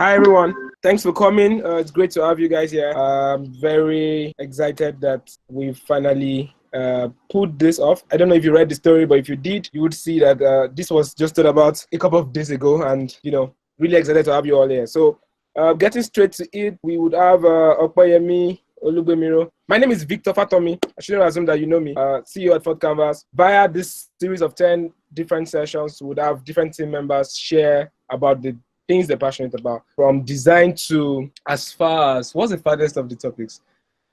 Hi everyone, thanks for coming. It's great to have you guys here. I'm very excited that we finally put this off. I don't know if you read the story, but if you did, you would see that this was just about a couple of days ago, and really excited to have you all here. So, getting straight to it, we would have Opeyemi Olugbemiro. My name is Victor Fatomi. I shouldn't assume that you know me. CEO at Fourth Canvas. Via this series of 10 different sessions, we would have different team members share about the things they're passionate about, from design to as far as what's the farthest of the topics.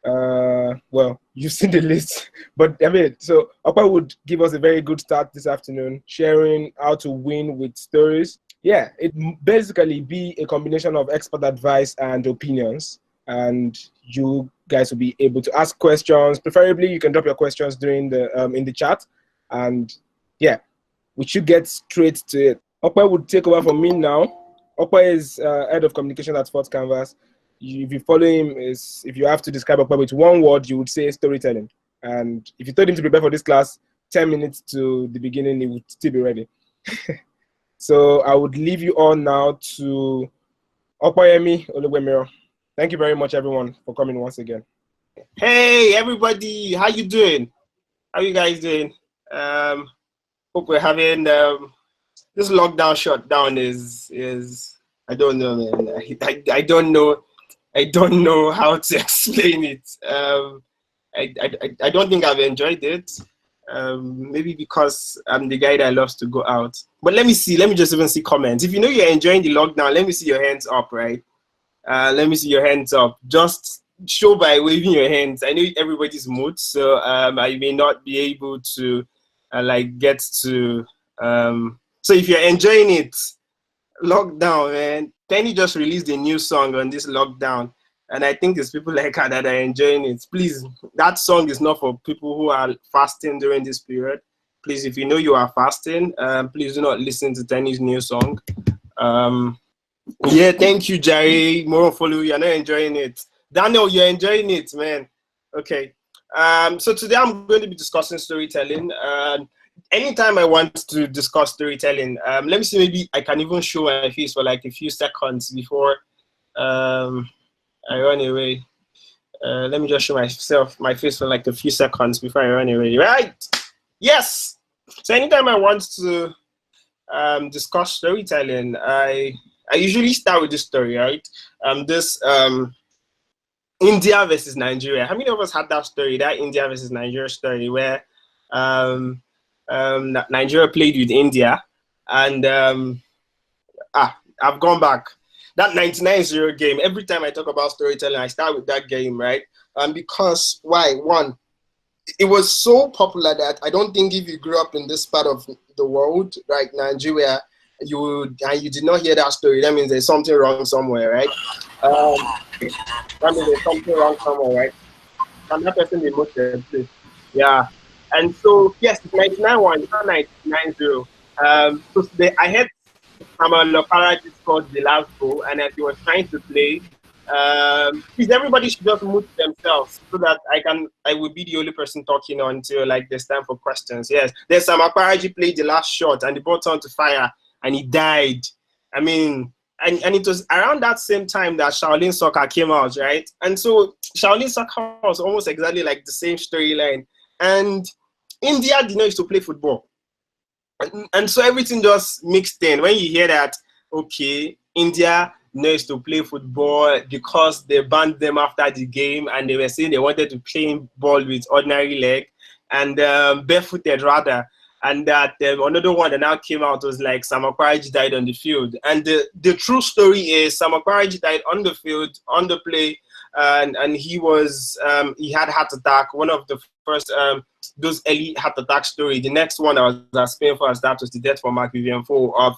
Well, you've seen the list, but I mean, so Opa would give us a very good start this afternoon, sharing how to win with stories. Yeah, it basically be a combination of expert advice and opinions, and you guys will be able to ask questions. Preferably, you can drop your questions during the in the chat, and yeah, we should get straight to it. Opa would take over from me now. Opa is head of communication at Fourth Canvas. If you follow him, if you have to describe Opa with one word, you would say storytelling. And if you told him to prepare for this class, 10 minutes to the beginning, he would still be ready. So I would leave you all now to Opeyemi Olugbemiro. Thank you very much, everyone, for coming once again. Hey, everybody. How you doing? How you guys doing? Hope we're having... this lockdown shutdown is I don't know, man. I don't know how to explain it. I don't think I've enjoyed it. Maybe because I'm the guy that loves to go out. But let me just even see comments. If you know you're enjoying the lockdown, let me see your hands up, right? Let me see your hands up. Just show by waving your hands. I know everybody's mood, so I may not be able to get to so if you're enjoying it, lockdown, man. Penny just released a new song on this lockdown, and I think it's people like her that are enjoying it. Please, that song is not for people who are fasting during this period. Please, if you know you are fasting, please do not listen to Penny's new song. Yeah, thank you, Jerry. More follow. You're not enjoying it. Daniel, you're enjoying it, man. Okay. So today I'm going to be discussing storytelling. Anytime I want to discuss storytelling, let me see, maybe I can even show my face for like a few seconds before I run away. Let me just show my face for like a few seconds before I run away. Right? Yes. So anytime I want to discuss storytelling, I usually start with this story, right? This India versus Nigeria. How many of us had that story, that India versus Nigeria story, where Nigeria played with India, and I've gone back. That 99-0 game, every time I talk about storytelling, I start with that game, right? Because why? One, it was so popular that I don't think if you grew up in this part of the world, like Nigeria, you did not hear that story, that means there's something wrong somewhere, right? That means there's something wrong somewhere, right? And that person they must play. Yeah. And so yes, it's 99-1, it's not 99-0. So I had Samuel Lokara scored the last goal, and as he was trying to play, please, everybody should just mute themselves so that I will be the only person talking until like there's time for questions. Yes, there's Samuel Lokara played the last shot and the ball turned to fire and he died. I mean, and it was around that same time that Shaolin Soccer came out, right? And so Shaolin Soccer was almost exactly like the same storyline. And India did not used to play football. And so everything just mixed in. When you hear that, okay, India knows to play football because they banned them after the game and they were saying they wanted to play ball with ordinary leg and barefooted rather. And that another one that now came out was like Sam Okparaji died on the field. And the true story is Sam Okparaji died on the field, on the play, and he was he had heart attack. One of the first those early heart attack story. The next one that was as painful as that was the death for Mark Vivian Foe of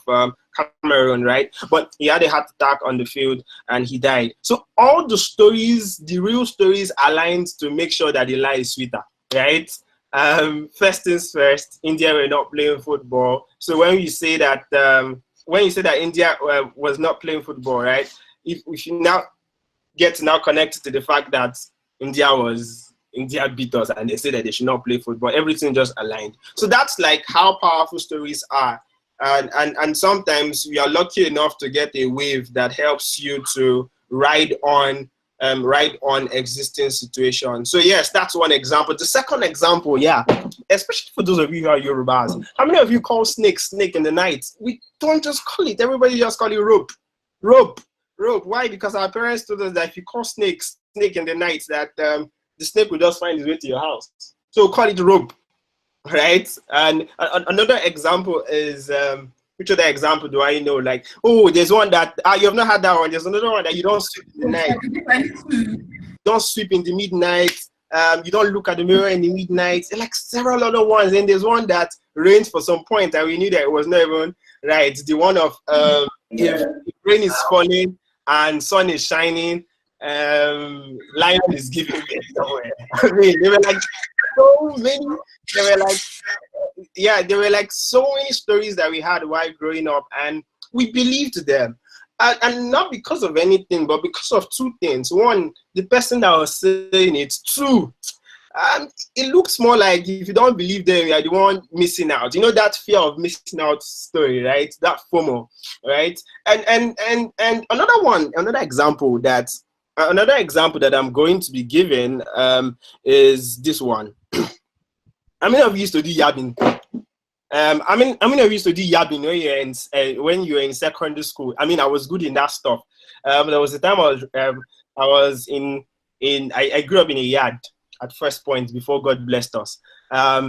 Cameroon, right? But he had a heart attack on the field and he died. So all the stories, the real stories, aligned to make sure that the lie is sweeter, right? First things first, India were not playing football. So when you say that India was not playing football, right? If we should now get connected to the fact that India beat us and they say that they should not play football, everything just aligned. So that's like how powerful stories are. And sometimes we are lucky enough to get a wave that helps you to ride on existing situations. So yes, that's one example. The second example, yeah, especially for those of you who are Yorubas, how many of you call snake in the night? We don't just call it. Everybody just call it rope. Why? Because our parents told us that if you call snake in the night, that the snake will just find his way to your house. So call it rope, right? And another example is which other example do I know? Like, oh, there's one that you have not had that one. There's another one that you don't sweep in the night. Don't sweep in the midnight. You don't look at the mirror in the midnight. And like several other ones. And there's one that rained for some point, and we knew that it was not even right. The one of if rain is falling and sun is shining, lion is giving me somewhere. I mean, they were like so many. They were like, yeah, there were like so many stories that we had while growing up, and we believed them. And not because of anything, but because of two things. One, the person that was saying it. Two, it looks more like if you don't believe them, you're the one missing out. You know that fear of missing out story, right? That FOMO, right? And another example that I'm going to be giving is this one. I mean, I've used to do yabbing. I mean, I used to do yabbing when you were in secondary school. I mean, I was good in that stuff. There was a time I grew up in a yard at first point before God blessed us.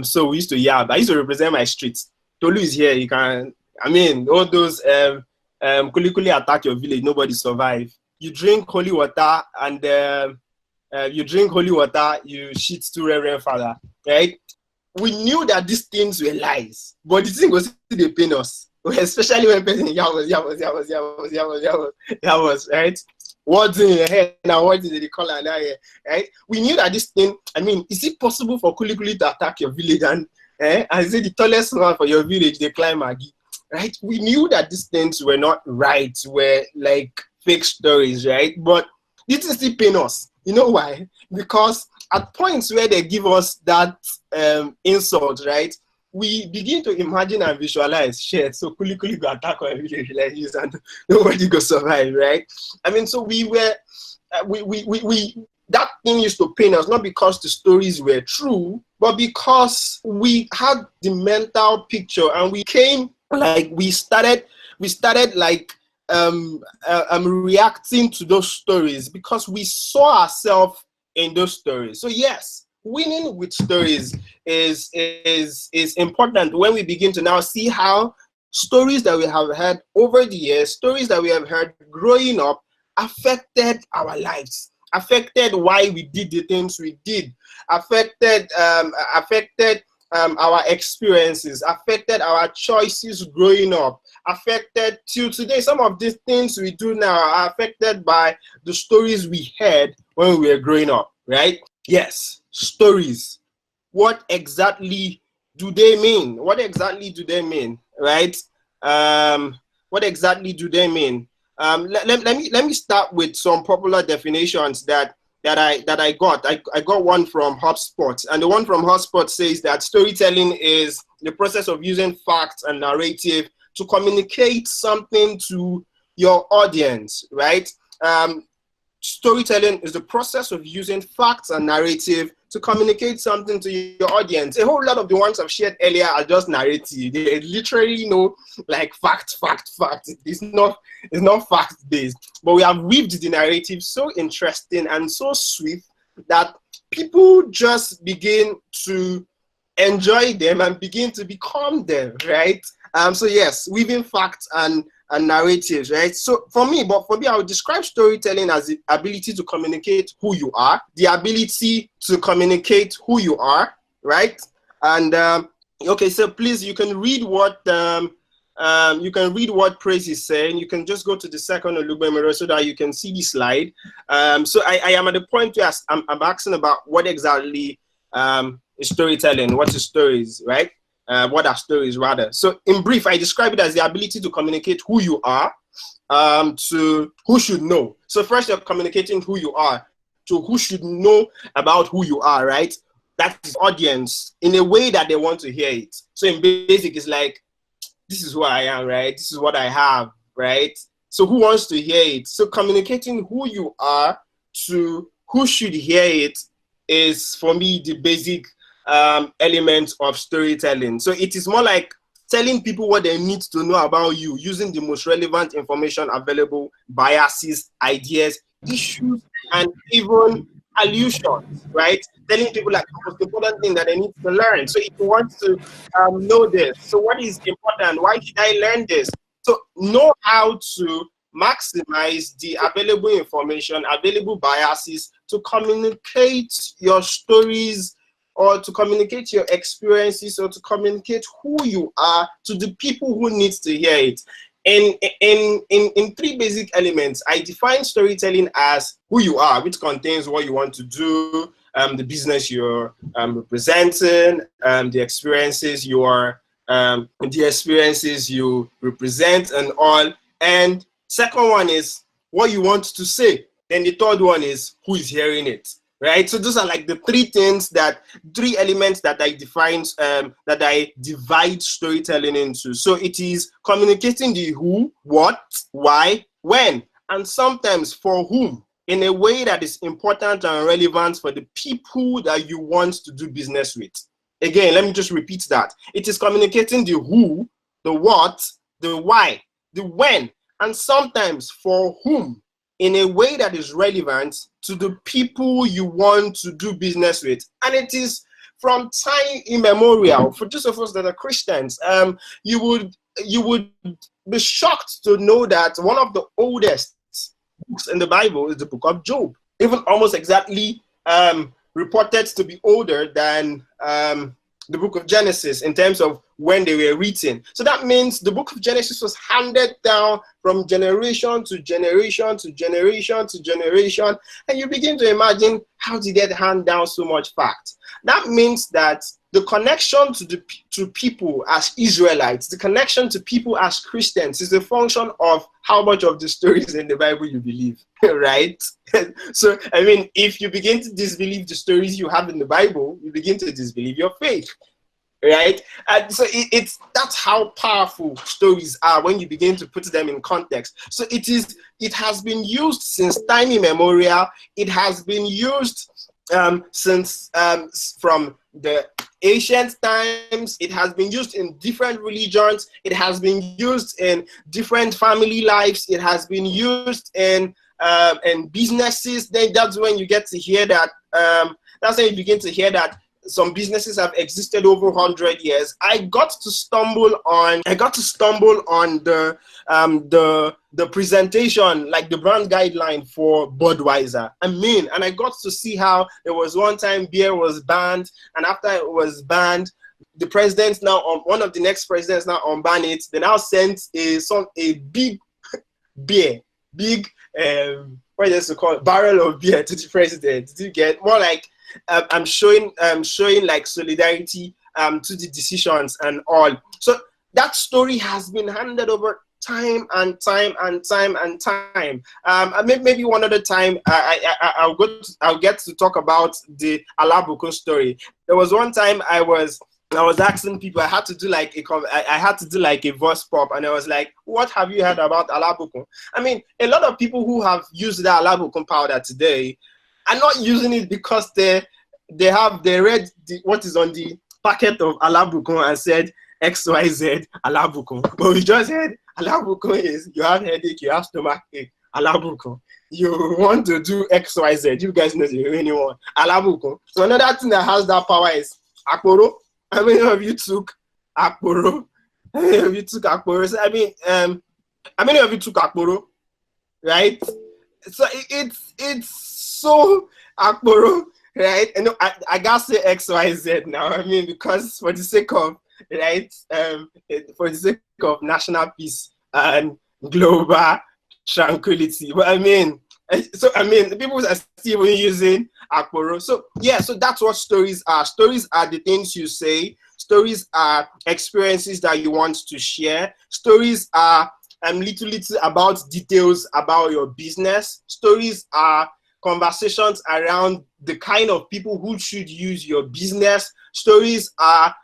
So we used to yab. I used to represent my streets. Tolu is here. You can. I mean, all those kuli attack your village. Nobody survive. You drink holy water and you shit to Reverend Father, right? We knew that these things were lies, but the thing was still they pain us, especially when person was right. What's in your head now? What's in the color now? Right? We knew that this thing. I mean, is it possible for Kuli to attack your village and say the tallest one for your village they climb Maggie? Right? We knew that these things were not right, were like fake stories, right? But this is still pain us. You know why? Because at points where they give us that insult, right, we begin to imagine and visualize shit. So Kuli go attack our village like this and nobody go survive, right? I mean, so we that thing used to pain us, not because the stories were true, but because we had the mental picture and we started like reacting to those stories because we saw ourselves in those stories. So yes, winning with stories is important when we begin to now see how stories that we have heard over the years, stories that we have heard growing up, affected our lives, affected why we did the things we did, affected our experiences, affected our choices growing up, affected till today. Some of these things we do now are affected by the stories we heard when we were growing up, right? Yes, stories. What exactly do they mean? What exactly do they mean, right? What exactly do they mean? Let me start with some popular definitions that I got. I got one from HubSpot, and the one from HubSpot says that storytelling is the process of using facts and narrative to communicate something to your audience, right? Storytelling is the process of using facts and narrative to communicate something to your audience. A whole lot of the ones I've shared earlier are just narrative. They literally know like fact. It's not fact-based, but we have weaved the narrative so interesting and so sweet that people just begin to enjoy them and begin to become them, right? So yes, weaving facts and narratives, right? So for me, I would describe storytelling as the ability to communicate who you are, the ability to communicate who you are, right? And okay, so please, you can read what Praise is saying. You can just go to the second Olugbemiro so that you can see the slide. So I am at the point where I'm asking about what exactly is storytelling. What is stories, right? What are stories rather? So in brief, I describe it as the ability to communicate who you are to who should know. So first you're communicating who you are to who should know about who you are, right? That is audience in a way that they want to hear it. So in basic, it's like this is who I am, right? This is what I have, right? So who wants to hear it? So communicating who you are to who should hear it is, for me, the basic element of storytelling. So it is more like telling people what they need to know about you using the most relevant information available, biases, ideas, issues, and even allusions, right? Telling people like the most important thing that they need to learn. So if you want to know this, so what is important? Why should I learn this? So know how to maximize the available information, available biases to communicate your stories, or to communicate your experiences, or to communicate who you are to the people who need to hear it. In three basic elements, I define storytelling as who you are, which contains what you want to do, the business you're representing, the experiences you represent, and all. And second one is what you want to say. Then the third one is who is hearing it. Right, so those are like the three elements that I divide storytelling into. So it is communicating the who, what, why, when, and sometimes for whom, in a way that is important and relevant for the people that you want to do business with. Again, let me just repeat that. It is communicating the who, the what, the why, the when, and sometimes for whom, in a way that is relevant to the people you want to do business with. And it is from time immemorial. For those of us that are Christians, you would be shocked to know that one of the oldest books in the Bible is the book of Job, even almost exactly reported to be older than the book of Genesis in terms of when they were written. So that means the book of Genesis was handed down from generation to generation to generation to generation. And you begin to imagine, how did it hand down so much fact? That means that the connection to people as Israelites, the connection to people as Christians, is a function of how much of the stories in the Bible you believe, right? So, I mean, if you begin to disbelieve the stories you have in the Bible, you begin to disbelieve your faith, right? And so that's how powerful stories are when you begin to put them in context. So it has been used since time immemorial. It has been used since from the ancient times. It has been used in different religions. It has been used in different family lives. It has been used in businesses. Then that's when you get to hear that. That's when you begin to hear that some businesses have existed over 100 years. I got to stumble on the presentation, like the brand guideline for Budweiser. And I got to see how there was one time beer was banned, and after it was banned, the president now, one of the next presidents now unban it. They now sent a big beer, what is it called, barrel of beer to the president. Did you get more like? I'm showing like solidarity to the decisions and all. So that story has been handed over time and time and time and time. Maybe one other time I'll get to talk about the Alabukun story. There was one time I was asking people. I had to do like a voice pop, and I was like, "What have you heard about Alabukun?" I mean, a lot of people who have used the Alabukun powder today are not using it because they read what is on the packet of Alabukun and said XYZ Alabukun. But we just said Alabukun is you have headache, you have stomach ache, Alabukun. You want to do XYZ. You guys know the remaining one. Alabukun. So another thing that has that power is Akporo. How many of you took Akporo? How many of you took Akporo? So, how many of you took Akporo? Right? So it's so Akporo, right? And I gotta say XYZ now. I mean, because for the sake of for the sake of national peace and global tranquility. But the people are still using Akporo. So yeah, so that's what stories are. Stories are the things you say. Stories are experiences that you want to share. Stories are little about details about your business. Stories are conversations around the kind of people who should use your business. Stories are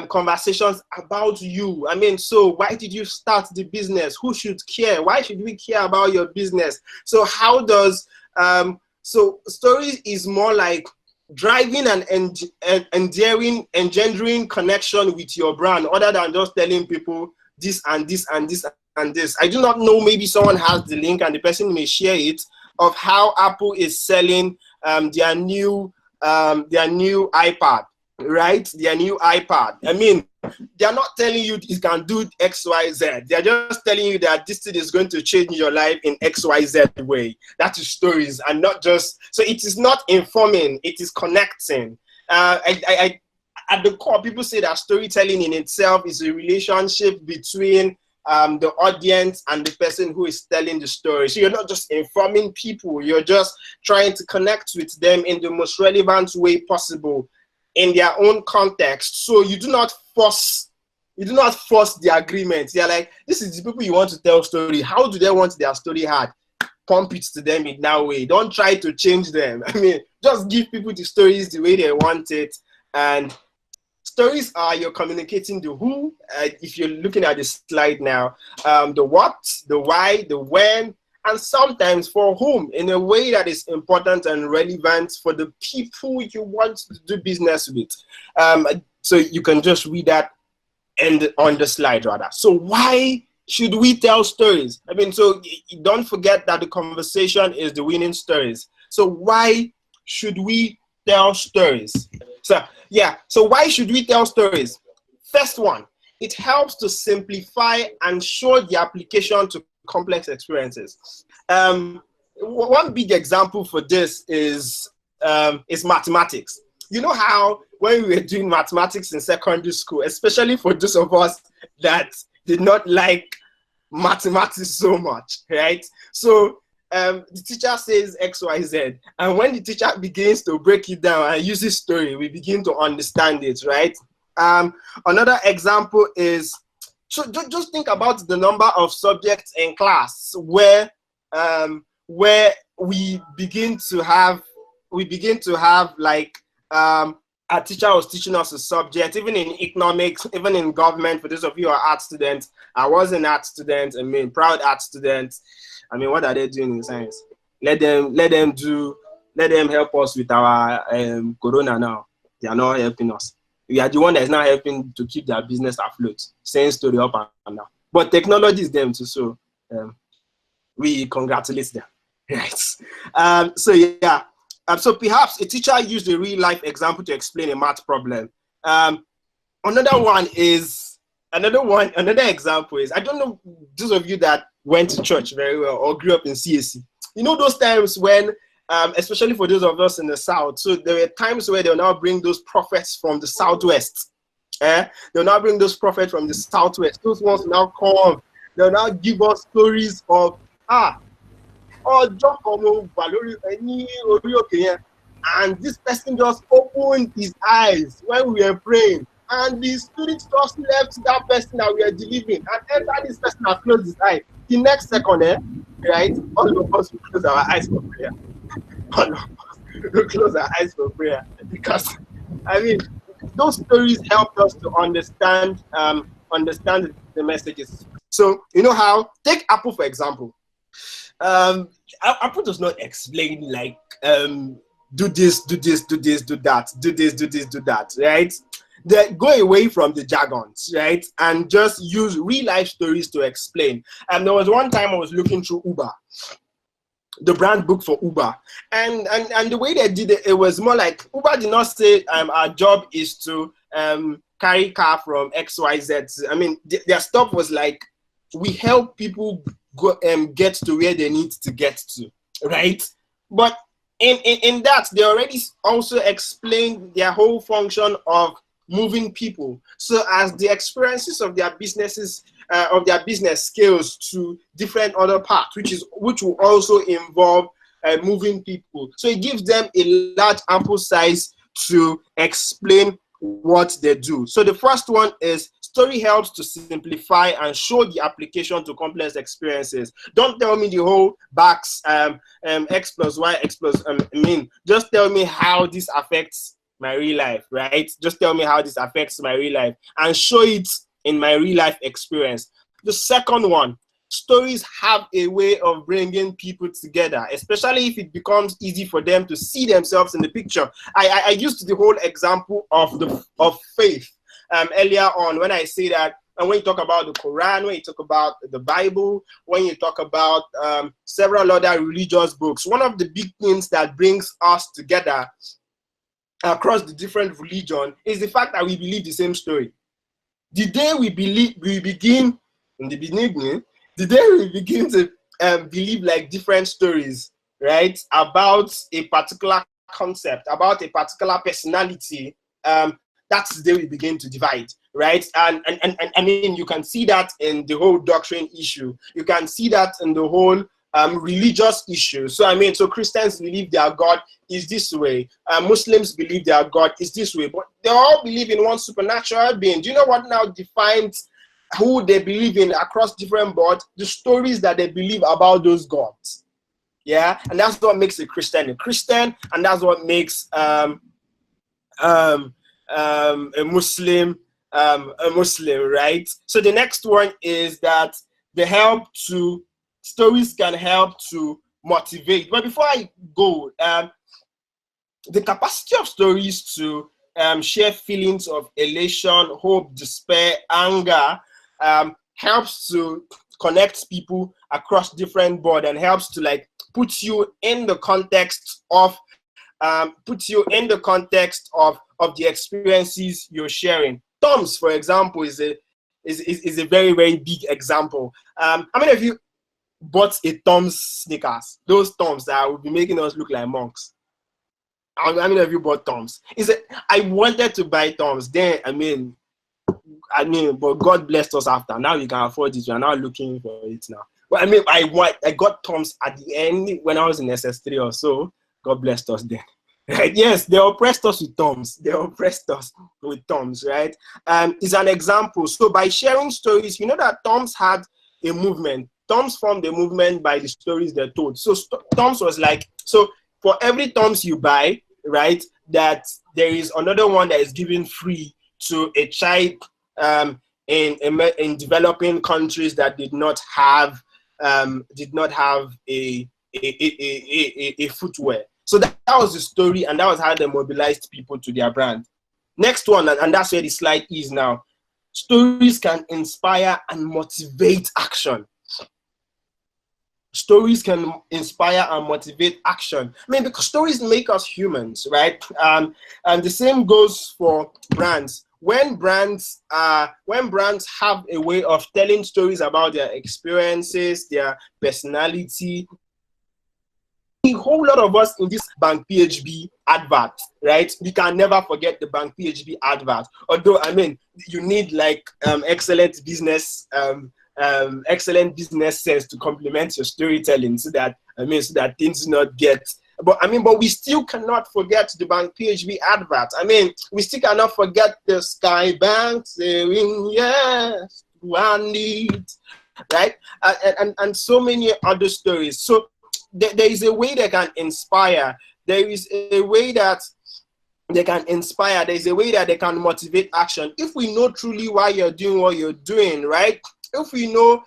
conversations about you. I mean, so why did you start the business? Who should care? Why should we care about your business? So how does so stories is more like driving and engendering connection with your brand, other than just telling people this and this and this and this. I do not know, maybe someone has the link and the person may share it, of how Apple is selling their new iPad, right? Their new iPad. I mean, they are not telling you it can do X, Y, Z. They are just telling you that this thing is going to change your life in X, Y, Z way. That is stories, and not just. So it is not informing; it is connecting. At the core, people say that storytelling in itself is a relationship between the audience and the person who is telling the story. So you're not just informing people; you're just trying to connect with them in the most relevant way possible, in their own context. So you do not force the agreement. They're like, this is the people you want to tell story. How do they want their story heard? Pump it to them in that way. Don't try to change them. I mean, just give people the stories the way they want it. And stories are, you're communicating the who, if you're looking at the slide now, the what, the why, the when, and sometimes for whom, in a way that is important and relevant for the people you want to do business with. So you can just read that on the slide rather. So why should we tell stories? I mean, so don't forget that the conversation is the winning stories. So why should we tell stories? So yeah, so why should we tell stories? First one, it helps to simplify and show the application to complex experiences. One big example for this is mathematics. You know how when we were doing mathematics in secondary school, especially for those of us that did not like mathematics so much, right? So the teacher says X, Y, Z, and when the teacher begins to break it down and use his story, we begin to understand it, right? Another example is, so just think about the number of subjects in class where we begin to have like a teacher was teaching us a subject, even in economics, even in government. For those of you who are art students, I was an art student. I mean, proud art student. I mean, what are they doing in science? Let them help us with our corona now. They are not helping us. We are the one that is now helping to keep their business afloat, saying story up and down. But technology is them too, so we congratulate them, right? So yeah, so perhaps a teacher used a real life example to explain a math problem. Another example is, I don't know those of you that went to church very well or grew up in CAC. You know those times when, especially for those of us in the South, so there were times where they'll now bring those prophets from the Southwest. They'll now bring those prophets from the Southwest. Those ones now come. They'll now give us stories of, and this person just opened his eyes when we were praying, and the spirit just left that person that we are delivering and entered this person and closed his eye. The next second, right, all of us will close our eyes for prayer. All of us will close our eyes for prayer, because I mean, those stories helped us to understand the messages. So you know how, take Apple for example. Apple does not explain like do this, do this, do this, do that, do this, do this, do that, right? They go away from the jargons, right, and just use real life stories to explain. And there was one time I was looking through Uber, the brand book for Uber, and the way they did it, it was more like Uber did not say our job is to carry car from XYZ. I mean, their stuff was like, we help people go get to where they need to get to, right? But in that, they already also explained their whole function of moving people. So as the experiences of their businesses, of their business scales to different other parts, which will also involve moving people. So it gives them a large ample size to explain what they do. So the first one is, story helps to simplify and show the application to complex experiences. Don't tell me the whole box X plus Y, X plus, just tell me how this affects my real life, right? Just tell me how this affects my real life and show it in my real life experience. The second one, stories have a way of bringing people together, especially if it becomes easy for them to see themselves in the picture. I used the whole example of faith earlier on when I say that, and when you talk about the Quran, when you talk about the Bible, when you talk about several other religious books, one of the big things that brings us together across the different religion is the fact that we believe the same story. The day we begin in the beginning, the day we begin to believe like different stories, right, about a particular concept, about a particular personality, that's the day we begin to divide, right? And I mean, you can see that in the whole doctrine issue. You can see that in the whole religious issue. So I mean, so Christians believe their God is this way. Muslims believe their God is this way. But they all believe in one supernatural being. Do you know what now defines who they believe in across different boards? The stories that they believe about those gods. Yeah, and that's what makes a Christian, and that's what makes a Muslim, right? So the next one is that stories can help to motivate. But before I go, the capacity of stories to share feelings of elation, hope, despair, anger, helps to connect people across different boards and helps to like put you in the context of the experiences you're sharing. Thumbs, for example, is a very, very big example. How many of you bought a Tom's sneakers? Those Toms that would be making us look like monks. How many of you bought Toms? I wanted to buy Toms then. I mean, but God blessed us after. Now we can afford it. We are now looking for it now. But I mean, I got Toms at the end when I was in SS3 or so. God blessed us then. Right? Yes, they oppressed us with Toms. Right? It's an example. So by sharing stories, you know that Toms had a movement. Toms formed a movement by the stories they told. So Toms was like, so for every Toms you buy, right, that there is another one that is given free to a child in developing countries that did not have a footwear. So that was the story, and that was how they mobilized people to their brand. Next one, and that's where the slide is now. Stories can inspire and motivate action. Stories can inspire and motivate action. I mean, because stories make us humans, right? And the same goes for brands. When brands have a way of telling stories about their experiences, their personality, a whole lot of us in this Bank PHB advert, right? We can never forget the Bank PHB advert. Although, I mean, you need like excellent business sense to complement your storytelling, so that things do not get. But we still cannot forget the Bank PHB advert. I mean, we still cannot forget the Sky Bank saying yes, one need, right? And so many other stories. So there is a way they can inspire. There is a way that they can inspire. There is a way that they can motivate action. If we know truly why you're doing what you're doing, right? If we know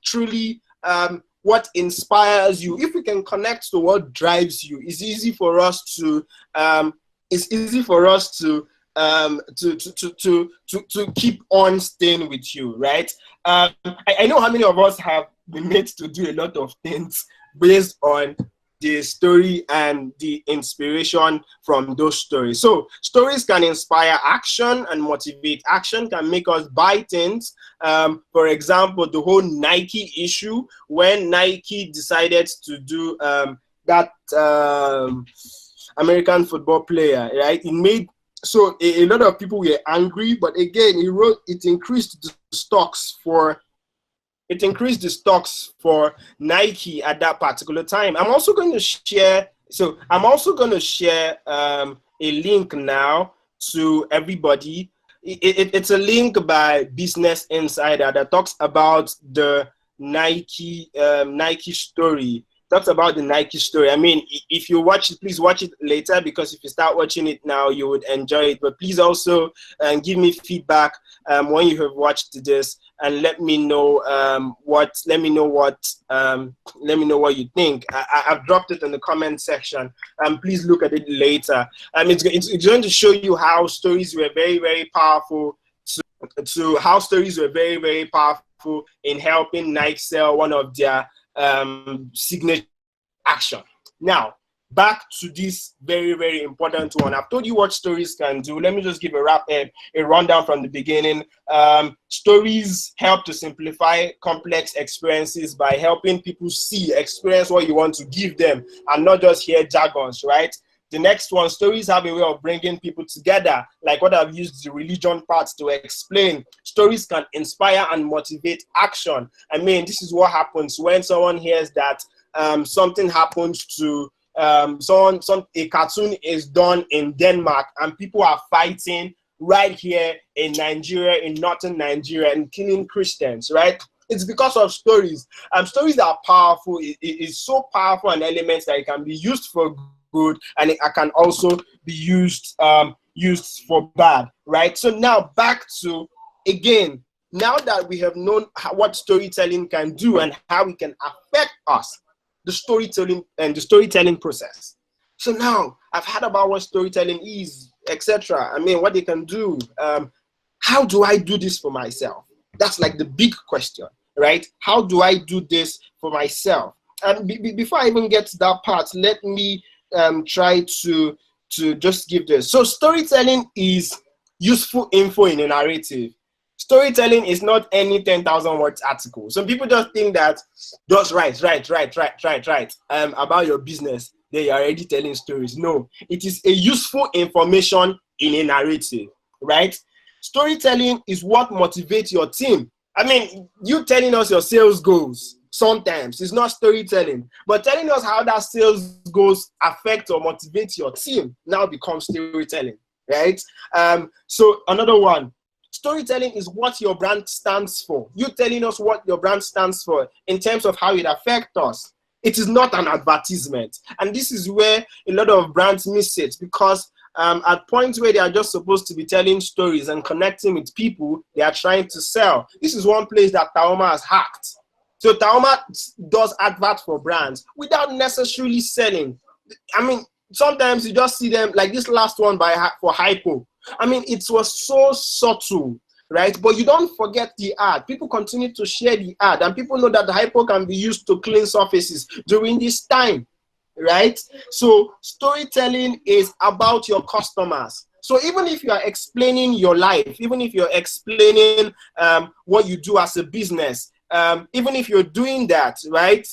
truly what inspires you, if we can connect to what drives you, it's easy for us to keep on staying with you, right? I know how many of us have been made to do a lot of things based on the story and the inspiration from those stories. So stories can inspire action and motivate action, can make us buy things. For example, the whole Nike issue, when Nike decided to do that American football player, right? It made so a lot of people were angry, but again, it increased the stocks for Nike at that particular time. I'm also going to share a link now to everybody. It's a link by Business Insider that talks about the Nike story. talks about the Nike story. I mean, if you watch it, please watch it later, because if you start watching it now, you would enjoy it. But please also give me feedback when you have watched this, and let me know what you think. I've dropped it in the comment section. Please look at it later. It's going to show you how stories were very, very powerful. To how stories were very, very powerful in helping Nike sell one of their signature action. Now, back to this very, very important one. I've told you what stories can do. Let me just give a rundown from the beginning. Stories help to simplify complex experiences by helping people experience what you want to give them, and not just hear jargons, right? The next one, stories have a way of bringing people together, like what I've used the religion part to explain. Stories can inspire and motivate action. I mean, this is what happens when someone hears that something happens to a cartoon is done in Denmark, and people are fighting right here in Nigeria, in northern Nigeria, and killing Christians, right? It's because of stories. Stories are powerful. It is so powerful an element that it can be used for good, and it can also be used for bad, right? So now back to, again, now that we have known what storytelling can do and how it can affect us, the storytelling process. So now I've heard about what storytelling is, etc. I mean, what they can do. How do I do this for myself? That's like the big question, right? How do I do this for myself? And before I even get to that part, let me try to just give this. So storytelling is useful info in a narrative. Storytelling is not any 10,000 words article. Some people just think that just write about your business, then you're already telling stories. No, it is a useful information in a narrative, right? Storytelling is what motivates your team. I mean, you telling us your sales goals, sometimes it's not storytelling, but telling us how that sales goals affect or motivate your team now becomes storytelling, right? So another one, storytelling is what your brand stands for. You telling us what your brand stands for in terms of how it affects us. It is not an advertisement. And this is where a lot of brands miss it, because at points where they are just supposed to be telling stories and connecting with people, they are trying to sell. This is one place that Taoma has hacked. So Taoma does advert for brands without necessarily selling. I mean, sometimes you just see them, like this last one for Hypo. I mean, it was so subtle, right? But you don't forget the ad. People continue to share the ad, and people know that the Hypo can be used to clean surfaces during this time, right? So storytelling is about your customers. So even if you are explaining your life, even if you're explaining what you do as a business, even if you're doing that, right?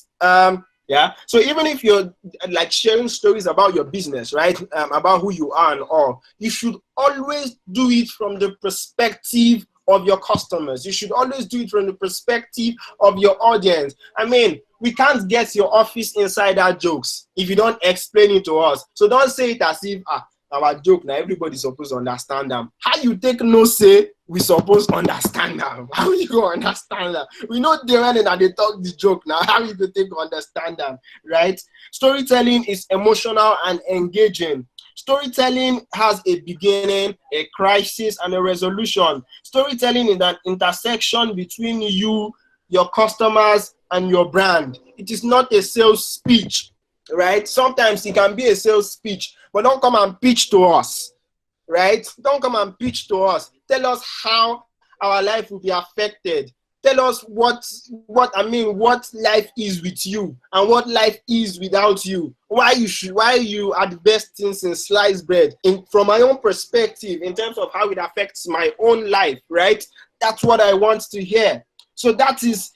Yeah. So even if you're like sharing stories about your business, right? About who you are and all, you should always do it from the perspective of your customers. You should always do it from the perspective of your audience. I mean, we can't get your office insider jokes if you don't explain it to us. So don't say it as if our joke now everybody's supposed to understand them. How you take no say we supposed to understand them? How you go understand them? We know they when they talk the joke now. How you go take understand them, right? Storytelling is emotional and engaging. Storytelling has a beginning, a crisis, and a resolution. Storytelling is an intersection between you, your customers, and your brand. It is not a sales speech, right? Sometimes it can be a sales speech, but don't come and pitch to us, right? Don't come and pitch to us. Tell us how our life will be affected. Tell us what life is with you and what life is without you. Why you adverse things in sliced bread. From my own perspective, in terms of how it affects my own life, right? That's what I want to hear. So that is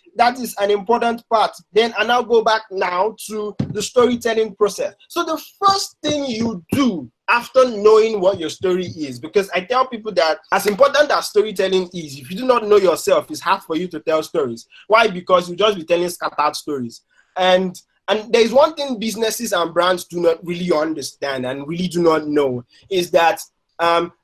an important part. Then I now go back now to the storytelling process. So the first thing you do after knowing what your story is, because I tell people that as important as storytelling is, if you do not know yourself, it's hard for you to tell stories. Why? Because you just be telling scattered stories. And there's one thing businesses and brands do not really understand and really do not know is that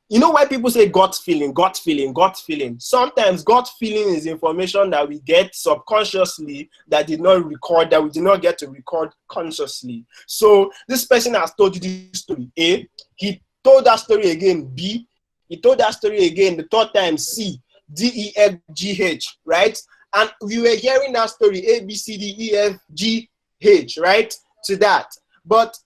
You know why people say gut feeling, gut feeling, gut feeling? Sometimes gut feeling is information that we get subconsciously that did not record, that we did not get to record consciously. So this person has told you this story, A. He told that story again, B. He told that story again the third time, C, D, E, F, G, H, right? And we were hearing that story, A, B, C, D, E, F, G, H, right? To that. But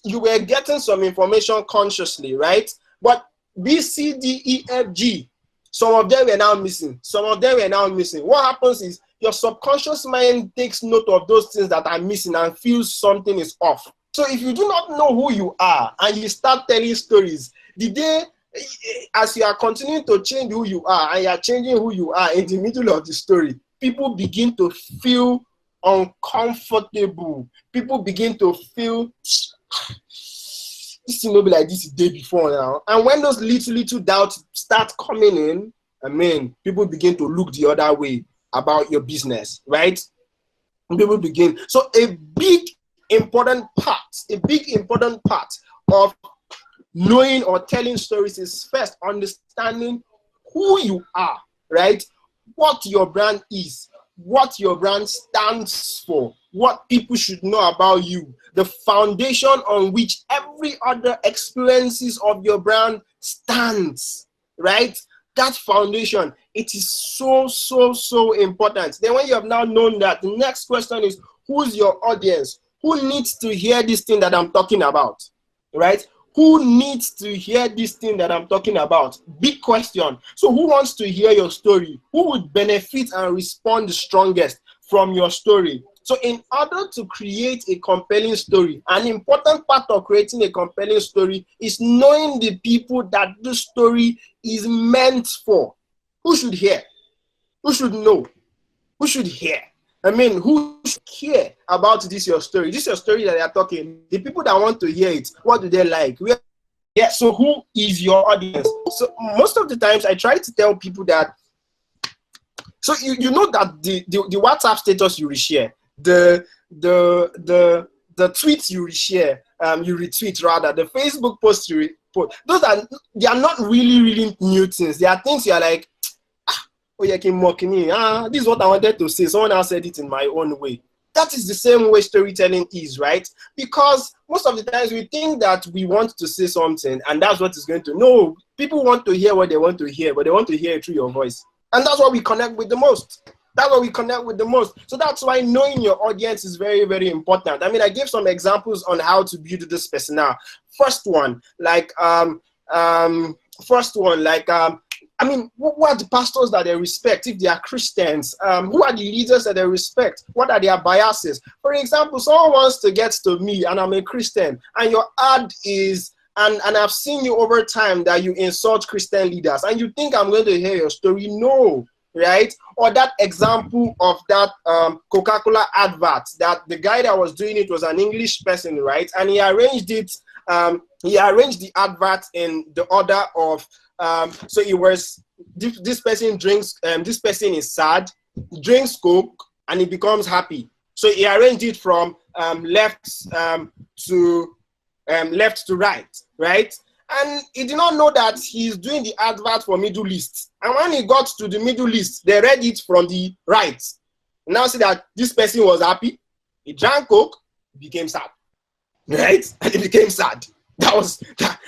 you were getting some information consciously, right? But B, C, D, E, F, G. Some of them were now missing. Some of them were now missing. What happens is your subconscious mind takes note of those things that are missing and feels something is off. So if you do not know who you are and you start telling stories, the day as you are continuing to change who you are and you are changing who you are in the middle of the story, people begin to feel uncomfortable. People begin to feel this thing will be like this the day before now. And when those little doubts start coming in, I mean, people begin to look the other way about your business, right? People begin. So a big important part of knowing or telling stories is first understanding who you are, right? What your brand is, what your brand stands for, what people should know about you, the foundation on which every other experiences of your brand stands, right? That foundation, it is so important. Then when you have now known that, the next question is, who's your audience? Who needs to hear this thing that I'm talking about, right? Who needs to hear this thing that I'm talking about? Big question. So who wants to hear your story? Who would benefit and respond the strongest from your story? So in order to create a compelling story, an important part of creating a compelling story is knowing the people that the story is meant for. Who should hear? Who should know? Who should hear? I mean, who should care about this your story? This is your story that they are talking. The people that want to hear it, what do they like? Yeah, so who is your audience? So most of the times I try to tell people that, so you know that the WhatsApp status you reshare, the tweets you reshare, you retweet rather, the Facebook post you post, they are not really new things. They are things you are like, oh, you can mock me. This is what I wanted to say. Someone else said it in my own way. That is the same way storytelling is, right? Because most of the times we think that we want to say something and that's what is going to. No, people want to hear what they want to hear, but they want to hear it through your voice. And that's what we connect with the most. That's what we connect with the most. So that's why knowing your audience is very important. I mean, I gave some examples on how to build this persona. First one, I mean, who are the pastors that they respect if they are Christians? Who are the leaders that they respect? What are their biases? For example, someone wants to get to me and I'm a Christian and your ad is, and I've seen you over time that you insult Christian leaders and you think I'm going to hear your story. No, right? Or that example of that Coca-Cola advert, that the guy that was doing it was an English person, right? And he arranged it, he arranged the advert in the order of, so it was, this person drinks, this person is sad, drinks Coke, and he becomes happy. So he arranged it from left to right, right? And he did not know that he's doing the advert for Middle East. And when he got to the Middle East, they read it from the right. Now see that this person was happy, he drank Coke, became sad, right? And he became sad. That was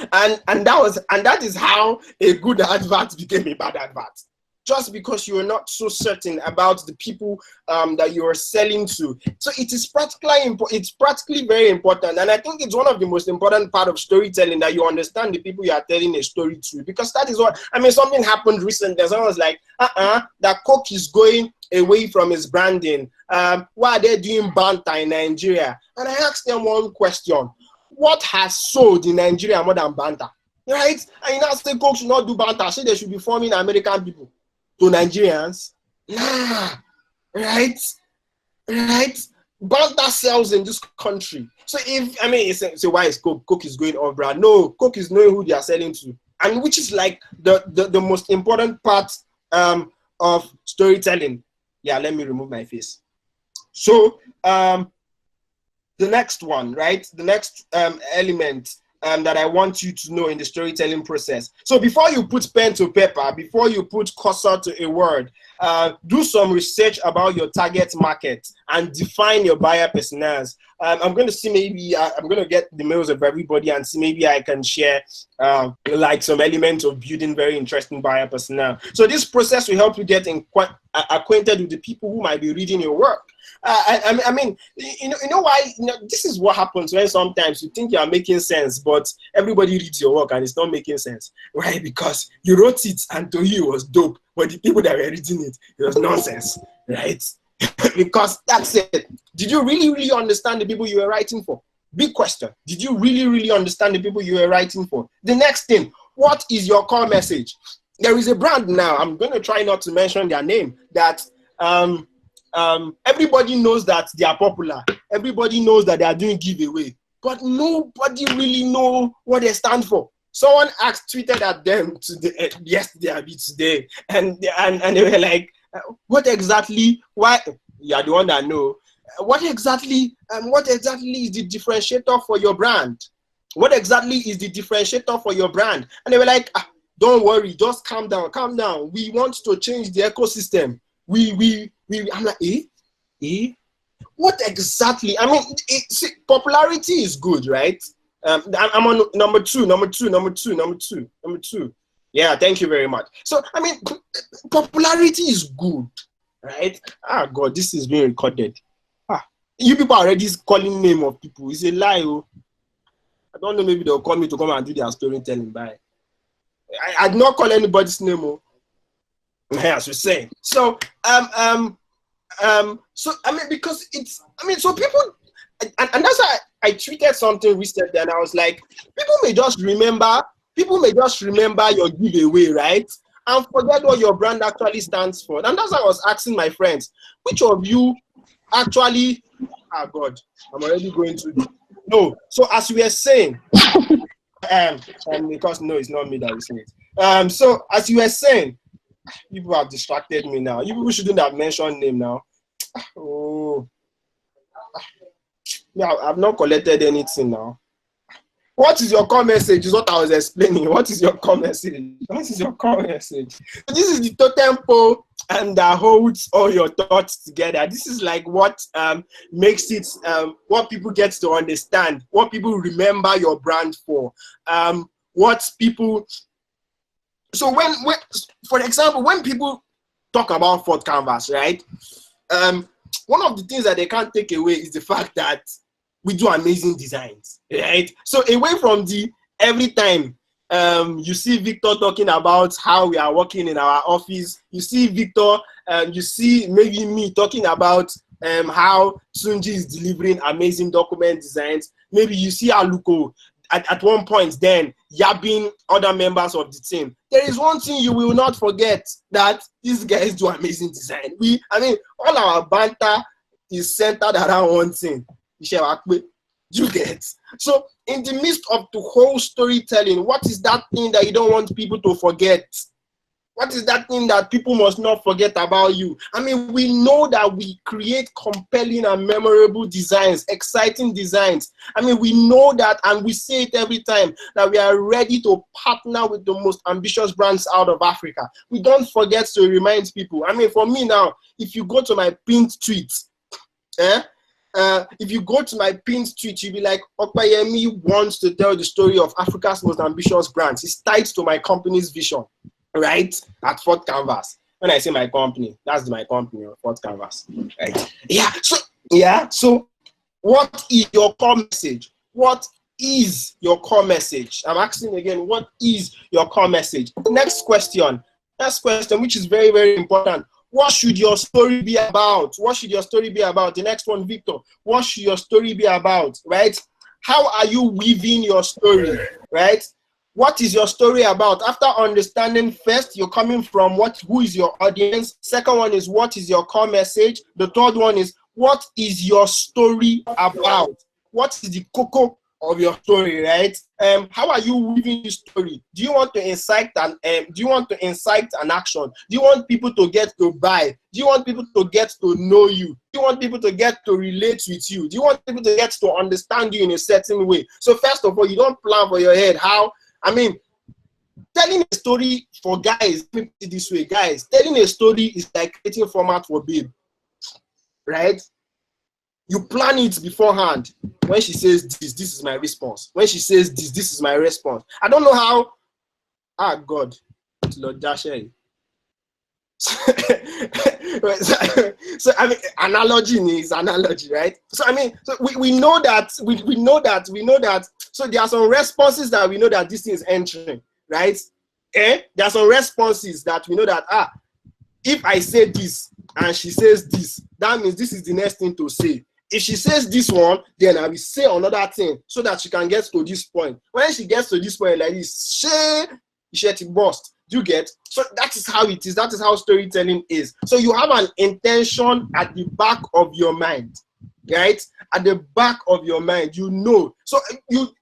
that is how a good advert became a bad advert. Just because you are not so certain about the people that you are selling to. So it is practically very important. And I think it's one of the most important part of storytelling, that you understand the people you are telling a story to. Because that is what, I mean, something happened recently. Someone was like, that Coke is going away from his branding. Why are they doing banter in Nigeria? And I asked them one question. What has sold in Nigeria more than banter? Right? And you now say Coke should not do banter. Say they should be forming American people to Nigerians. Nah. Right? Banter sells in this country. So if, I mean, so why is Coke is going off brand? No, Coke is knowing who they are selling to. And which is like the most important part of storytelling. Yeah, let me remove my face. So, the next one, right? The next element that I want you to know in the storytelling process. So before you put pen to paper, before you put cursor to a word, do some research about your target market and define your buyer personas. I'm going to see, maybe I'm going to get the mails of everybody and see maybe I can share like some elements of building very interesting buyer persona. So this process will help you get acquainted with the people who might be reading your work. I mean, you know why? This is what happens when sometimes you think you are making sense, but everybody reads your work and it's not making sense, right? Because you wrote it and to you it was dope, but the people that were reading it was nonsense, right? Because that's it. Did you really understand the people you were writing for? Big question. Did you really understand the people you were writing for? The next thing, what is your core message? There is a brand now, I'm going to try not to mention their name, that everybody knows that they are popular. Everybody knows that they are doing giveaway, but nobody really know what they stand for. Someone tweeted at them today, yesterday, and they were like, what exactly? Why? You are the one that know. What exactly is the differentiator for your brand? What exactly is the differentiator for your brand? And they were like, don't worry, just calm down. We want to change the ecosystem. I'm like, what exactly? I mean, popularity is good, right? I'm on number two. Yeah, thank you very much. So, I mean, popularity is good, right? God, this is being recorded. You people are already calling name of people. It's a lie. Oh. I don't know, maybe they'll call me to come and do their storytelling. Bye. I'd not call anybody's name. Oh. As you're saying. So, so I mean, because so people, and that's why I tweeted something recently, and I was like, people may just remember your giveaway, right? And forget what your brand actually stands for. And that's why I was asking my friends, which of you actually, God, I'm already going to no. So as we were saying, and because no, it's not me that is saying it. So as you were saying, people have distracted me now. You people shouldn't have mentioned name now. Oh, yeah, I've not collected anything now. What is your core message? Is what I was explaining. What is your core message? What is your core message? This is the totem pole and that holds all your thoughts together. This is like what makes it what people get to understand, what people remember your brand for, what people. So when for example, when people talk about Fort Canvas, right? One of the things that they can't take away is the fact that we do amazing designs, right? So away from the every time you see Victor talking about how we are working in our office, you see Victor, you see maybe me talking about how Sunji is delivering amazing document designs. Maybe you see Aluko at one point then yabbing other members of the team. There is one thing you will not forget, that these guys do amazing design. All our banter is centered around one thing. You get. So in the midst of the whole storytelling, what is that thing that you don't want people to forget? What is that thing that people must not forget about you? We know that we create compelling and memorable designs, exciting designs. We know that, and we say it every time, that we are ready to partner with the most ambitious brands out of Africa. We don't forget to remind people. For me now, if you go to my pinned tweets, if you go to my pinned tweet, you'll be like, Opeyemi wants to tell the story of Africa's most ambitious brands. It's tied to my company's vision, right? At Fort Canvas. When I say my company, that's my company, Fort Canvas, right? So what is your core message? What is your core message? I'm asking again, what is your core message? Next question, which is very, very important. What should your story be about? What should your story be about? The next one, Victor. What should your story be about, right? How are you weaving your story, right? What is your story about? After understanding, first, you're coming from who is your audience? Second one is, what is your core message? The third one is, what is your story about? What is the cocoa of your story, right? How are you weaving the story? Do you want to incite an action? Do you want people to get to buy? Do you want people to get to know you? Do you want people to get to relate with you? Do you want people to get to understand you in a certain way? So first of all, you don't plan for your head how, telling a story for guys, let me put it this way, guys, telling a story is like creating format for babe, right? You plan it beforehand. When she says this is my response. When she says this is my response. I don't know how. God, Lord Dashe. So analogy is analogy, right? So so we know that we know that. So there are some responses that we know that this thing is entering, right? There are some responses that we know that if I say this and she says this, that means this is the next thing to say. If she says this one, then I will say another thing so that she can get to this point. When she gets to this point like this, she burst. Do you get? So that is how it is. That is how storytelling is. So you have an intention at the back of your mind, right? At the back of your mind, you know. So you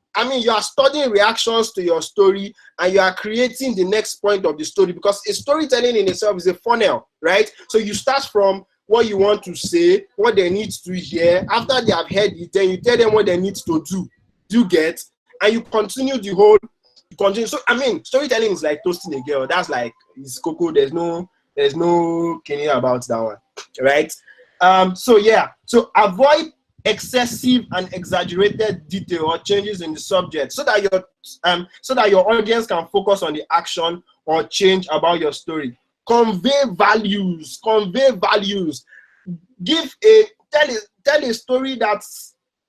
are studying reactions to your story and you are creating the next point of the story, because a storytelling in itself is a funnel, right? So you start from what you want to say, what they need to hear. After they have heard it, then you tell them what they need to do. Do you get? And you continue the whole. So storytelling is like toasting a girl. That's like it's cocoa. There's no kidding about that one, right? So avoid excessive and exaggerated detail or changes in the subject, so that your audience can focus on the action or change about your story. Convey values. Tell a story that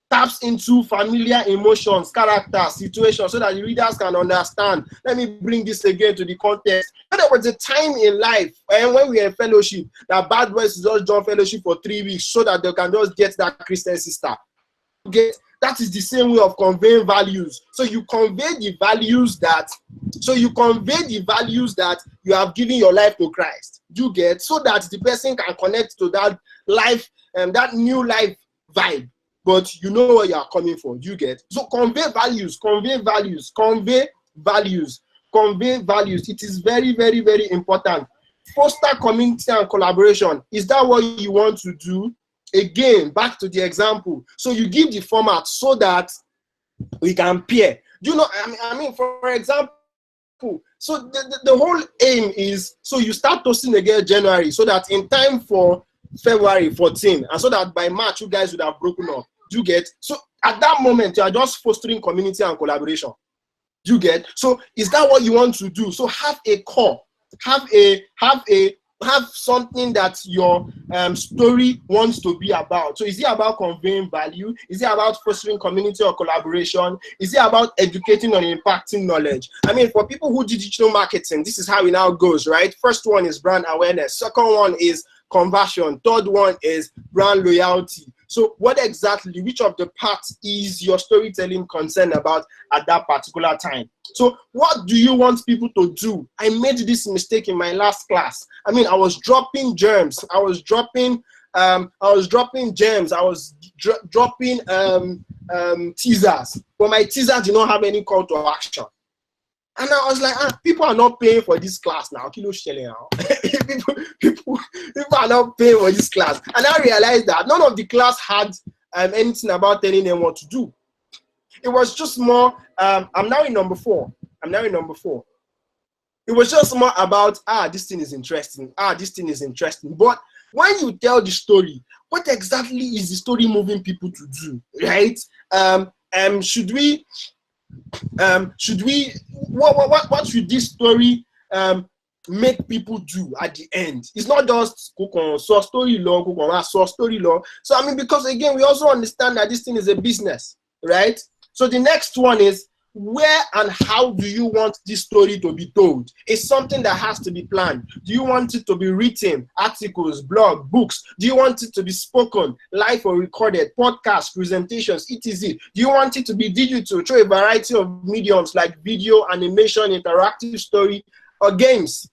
taps into familiar emotions, characters, situations, so that the readers can understand. Let me bring this again to the context. There was a time in life when we were in fellowship that bad boys just join fellowship for 3 weeks so that they can just get that Christian sister. That is the same way of conveying values. So you convey the values that you have given your life to Christ. You get, so that the person can connect to that life and that new life vibe. But you know where you are coming from. You get? So convey values. It is very, very, very important. Foster community and collaboration. Is that what you want to do? Again, back to the example. So you give the format so that we can pair. You know, for example, so the whole aim is, so you start toasting again January, so that in time for February 14, and so that by March you guys would have broken up. Do you get? So at that moment, you are just fostering community and collaboration. Do you get? So is that what you want to do? So have a core, have something that your story wants to be about. So is it about conveying value? Is it about fostering community or collaboration? Is it about educating or impacting knowledge? For people who do digital marketing, this is how it now goes, right? First one is brand awareness. Second one is conversion. Third one is brand loyalty. So which of the parts is your storytelling concerned about at that particular time? So what do you want people to do? I made this mistake in my last class. I was dropping germs. I was dropping gems. I was dropping teasers. But my teasers did not have any call to action. And I was like, people are not paying for this class now. People are not paying for this class. And I realized that none of the class had anything about telling them what to do. It was just more, I'm now in number 4. It was just more about, this thing is interesting. This thing is interesting. But when you tell the story, what exactly is the story moving people to do, right? What should this story make people do at the end? It's not just story law. So because again, we also understand that this thing is a business, right? So the next one is, where and how do you want this story to be told? It's something that has to be planned. Do you want it to be written, articles, blog, books? Do you want it to be spoken, live or recorded, podcasts, presentations, etc.? Do you want it to be digital through a variety of mediums like video, animation, interactive story, or games?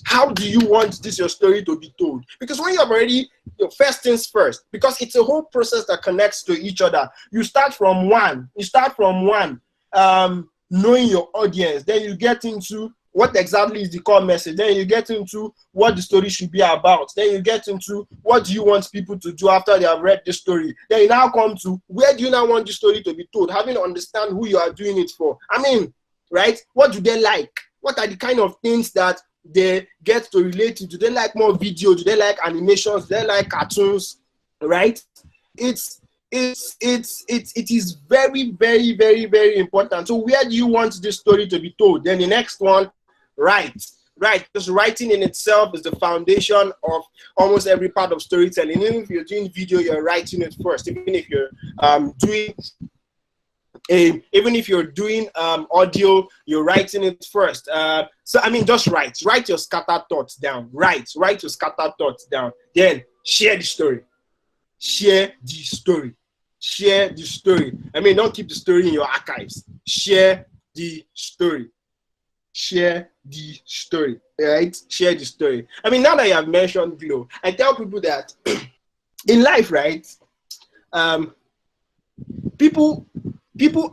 how do you want your story to be told? Because when you have already, first things first, because it's a whole process that connects to each other. You start from one, knowing your audience, then you get into what exactly is the core message, then you get into what the story should be about, then you get into what do you want people to do after they have read the story, then you now come to where do you now want the story to be told, having to understand who you are doing it for. I mean, right? What do they like? What are the kind of things that they get to relate to? Do they like more video? Do they like animations? Do they like cartoons? Right? It is very, very, very, very important. So where do you want this story to be told? Then the next one, right. Because writing in itself is the foundation of almost every part of storytelling. Even if you're doing video, you're writing it first. Even if you're doing audio, you're writing it first. So I mean, just write your scattered thoughts down. Write your scattered thoughts down. Then share the story. I mean, don't keep the story in your archives. Share the story. Right? Share the story. I mean, now that you have mentioned Glow, I tell people that in life, right? People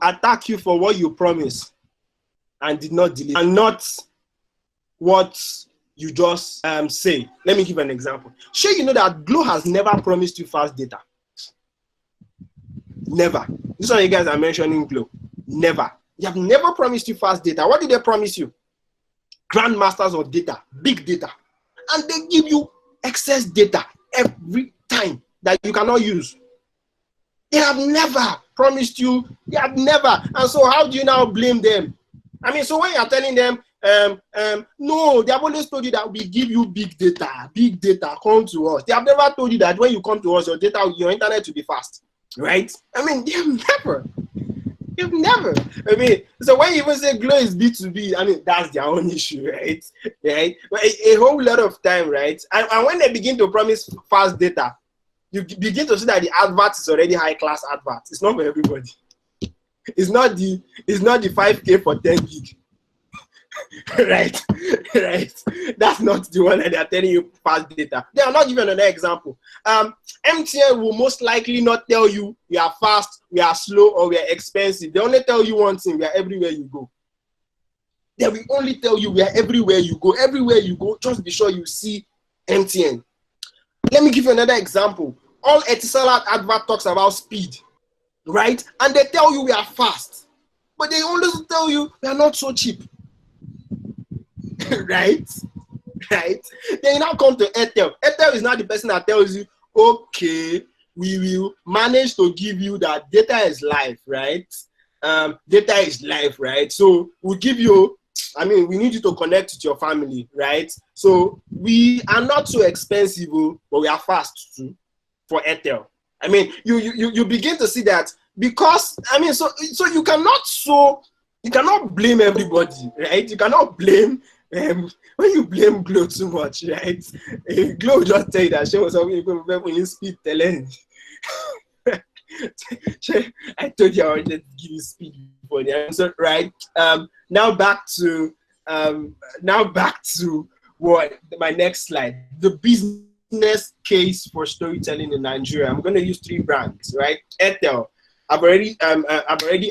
attack you for what you promise and did not deliver, and not what you just say. Let me give an example. Sure, you know that Glow has never promised you fast data. Never. This one you guys are mentioning Glow. Never. They have never promised you fast data. What did they promise you? Grandmasters of data, big data. And they give you excess data every time that you cannot use. They have never promised you. They have never. And so how do you now blame them? I mean, so when you're telling them, no, they have always told you that we give you big data, come to us. They have never told you that when you come to us, your internet will be fast, right? I mean, they've never. I mean, so when you even say Glow is B2B, I mean, that's their own issue, right? But a whole lot of time, right? And when they begin to promise fast data, you begin to see that the advert is already high class advert. It's not for everybody. It's not the 5K for 10 gig. right. That's not the one that they're telling you fast data. They are not giving another example. MTN will most likely not tell you we are fast, we are slow, or we are expensive. They only tell you one thing: we are everywhere you go. They will only tell you we are everywhere you go. Everywhere you go, just be sure you see MTN. Let me give you another example. All Etisalat advert talks about speed, right? And they tell you we are fast, but they always tell you we are not so cheap. right? Then you now come to Airtel. Airtel is not the person that tells you, okay, we will manage to give you that data is life, right? Data is life, right? So we'll give you, I mean, we need you to connect with your family, right? So we are not so expensive, but we are fast too for Airtel. I mean, you begin to see that because, I mean, so you cannot blame everybody, right? You cannot blame when you blame Glow too much, right? Glow will just tell you that she was when you speed telling. I told you I wanted to give you speed before the answer, right? Now back to what my next slide. The business case for storytelling in Nigeria. I'm going to use 3 brands, right? Airtel. I've already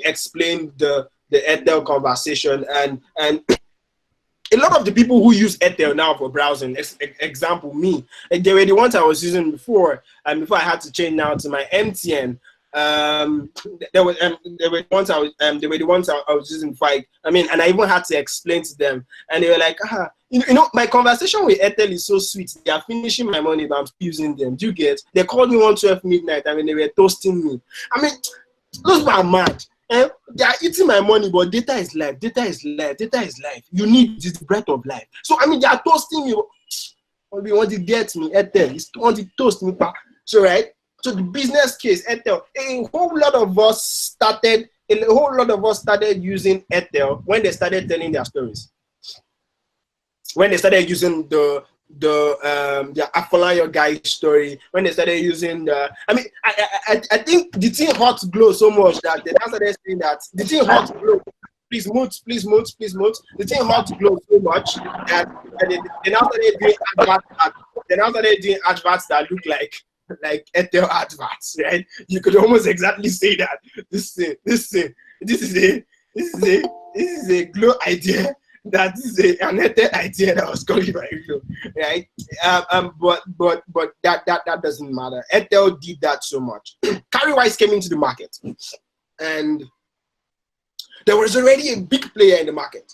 explained the Airtel conversation, and a lot of the people who use Airtel now for browsing, example me, like they were the ones I was using before, and before I had to change now to my MTN. They were the ones I was using before. And I even had to explain to them, and they were like, you know, my conversation with Airtel is so sweet. They are finishing my money, but I'm still using them. Do you get? They called me 1:12 midnight. I mean, they were toasting me. I mean, those were mad. They are eating my money, but data is life. You need this breath of life. So I mean, they are toasting me. What do want to get me? Airtel is want to toast me. So right. So the business case, Airtel. A whole lot of us started using Airtel when they started telling their stories. When they started using the Afolayan guy story, when they started using I think the thing hot Glow so much that they now started saying that the thing hot Glow please mute, please mute, please mute. The thing about Glow so much that they now started doing adverts that look like Airtel adverts, right? You could almost exactly say that this is a Glow idea. That is an Airtel idea that was called by Glow, right? But that doesn't matter. Airtel did that so much. Carrywise came into the market, and there was already a big player in the market.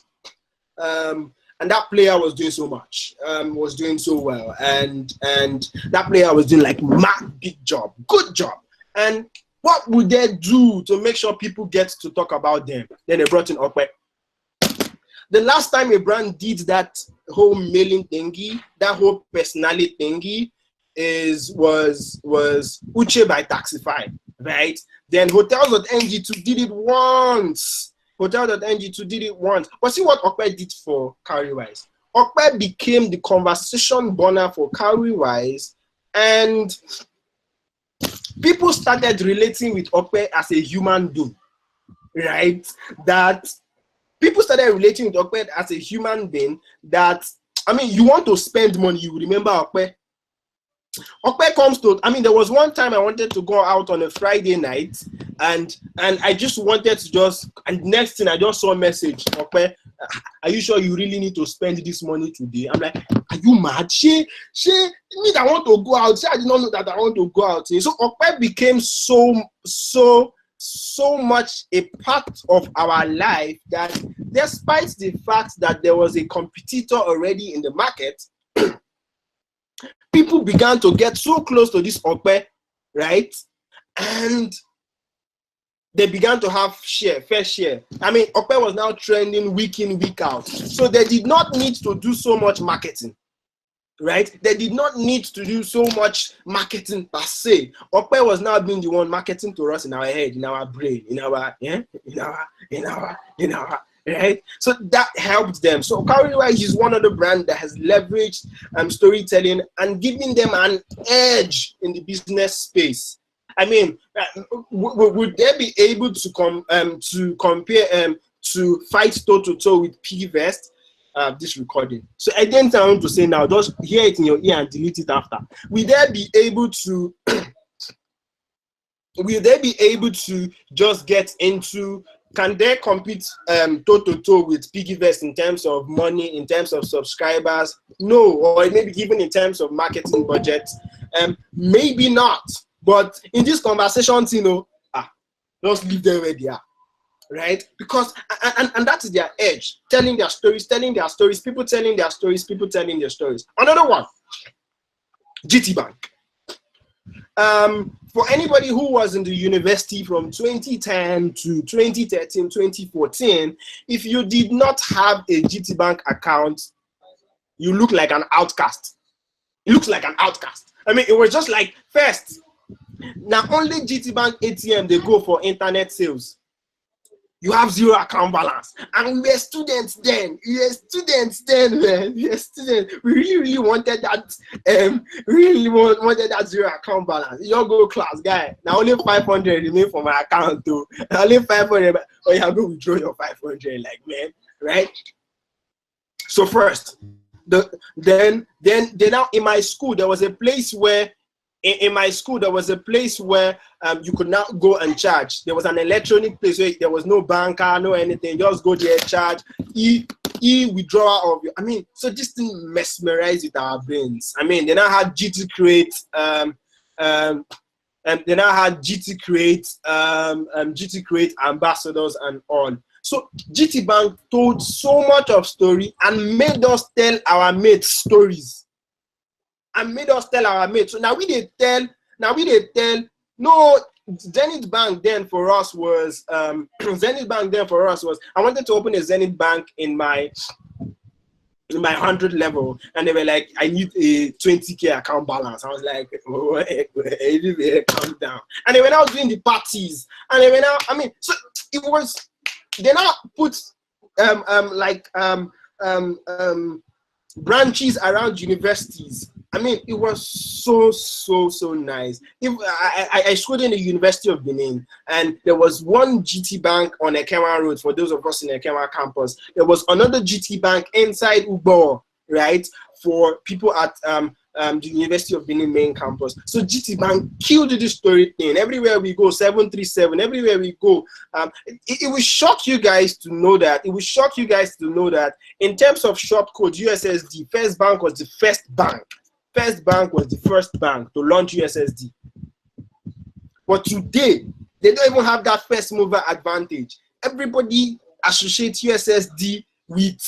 And that player was doing so much, was doing so well, and that player was doing like mad big job, good job. And what would they do to make sure people get to talk about them? Then they brought in Opey. The last time a brand did that whole mailing thingy, that whole personality thingy, was Uche by Taxify, right? Then Hotels.ng2 did it once. Hotel.ng2 did it once. But see what Opey did for Carrywise. Opey became the conversation burner for Carrywise, and people started relating with Opey as a human being, right? That people started relating with Opey as a human being that, I mean, you want to spend money, you remember Opey. Opey comes to, I mean, there was one time I wanted to go out on a Friday night, and I just wanted to and next thing I just saw a message, Opey, are you sure you really need to spend this money today? I'm like, are you mad? She me that want to go out. I did not know that I want to go out. So Opey became so much a part of our life that despite the fact that there was a competitor already in the market, people began to get so close to this Opey, right? And they began to have fair share. I mean, Opey was now trending week in, week out. So they did not need to do so much marketing, right? They did not need to do so much marketing per se. Opey was now being the one marketing to us in our head, in our brain, in our, right? So that helped them. So Carrywise is one of the brands that has leveraged storytelling and giving them an edge in the business space. I mean, would they be able to compare to fight toe to toe with PVest? This recording. So I didn't want to say now. Just hear it in your ear and delete it after. Will they be able to? Will they be able to just get into? Can they compete toe to toe with PiggyVest in terms of money, in terms of subscribers? No, or maybe even in terms of marketing budget. Maybe not. But in this conversation, just leave them where they are, right? Because and that is their edge, telling their stories, people telling their stories, people telling their stories. Another one, GT Bank. For anybody who was in the university from 2010 to 2013, 2014, if you did not have a GT Bank account, you look like an outcast. It looks like an outcast. I mean, it was just like, first, now only GT Bank ATM, they go for internet sales. You have zero account balance. And we were students then. Man. We were students. We really wanted that. Wanted that zero account balance. You go class, guy. Now only 500 remain for my account too. Only 500. Or you have to withdraw your 500, like, man, right? So first, then now in my school there was a place where. In my school, there was a place where you could now go and charge. There was an electronic place where there was no banker, no anything. Just go there, charge, withdrawal of your. I mean, so this thing mesmerized with our brains. I mean, they now had GT Create, and they now had GT Create ambassadors and all. So GT Bank told so much of story and made us tell our mates stories. And made us tell our mates. So now we did tell. No, Zenith Bank then for us was I wanted to open a Zenith Bank in my 100 level, and they were like, I need a 20K account balance. I was like, calm down. And they were now doing the parties, and they were now. I mean, so it was. They now put branches around universities. I mean, it was so nice. If I schooled in the University of Benin, and there was one GT Bank on Ekema Road for those of us in Ekema campus. There was another GT Bank inside Ubo, right, for people at the University of Benin main campus. So GT Bank killed this story thing. Everywhere we go, 737. Everywhere we go, it will shock you guys to know that. It will shock you guys to know that in terms of short code, USSD, First Bank was the first bank. First Bank was the first bank to launch USSD. But today, they don't even have that first mover advantage. Everybody associates USSD with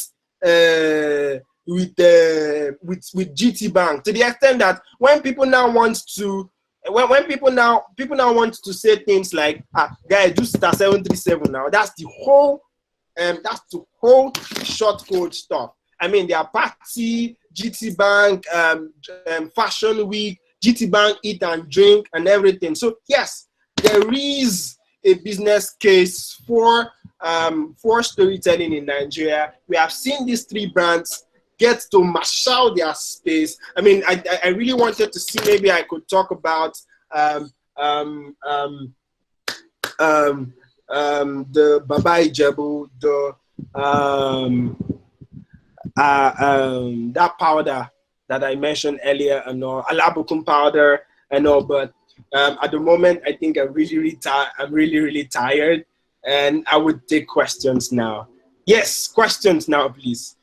GT Bank, to the extent that when people now want to people now want to say things like, guys, do star 737 now. That's the whole short code stuff. I mean, their party, GT Bank, Fashion Week, GT Bank Eat and Drink, and everything. So yes, there is a business case for storytelling in Nigeria. We have seen these three brands get to marshal their space. I mean, I really wanted to see, maybe I could talk about the Baba Ijebu, that powder that I mentioned earlier, and Alabukun powder and all, but at the moment I think I'm really tired, and I would take questions now. Yes, questions now, please.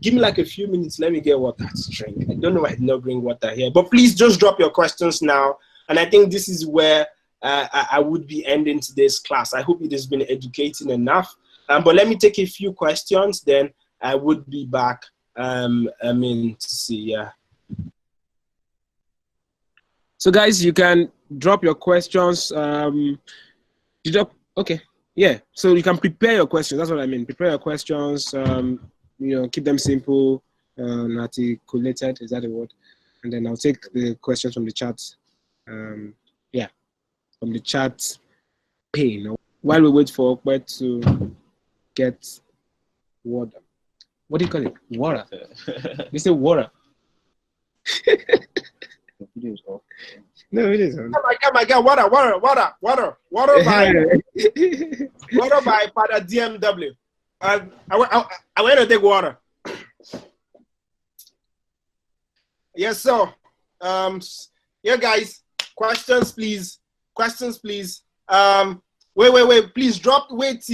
Give me like a few minutes. Let me get water to drink. I don't know why I did not bring water here, but please just drop your questions now. And I think this is where I would be ending today's class. I hope it has been educating enough. But let me take a few questions, then I would be back. To see, yeah. So guys, you can drop your questions. Okay, yeah. So you can prepare your questions. That's what I mean. Prepare your questions. Keep them simple, articulated. Is that the word? And then I'll take the questions from the chat. From the chat pane. While we wait for Okwe to get water. What do you call it? Water. You say water. No, it isn't. Oh my God, water by Father DMW. I want to take water. Yes, sir. Yeah, guys. Questions, please. Wait. Please drop. Wait.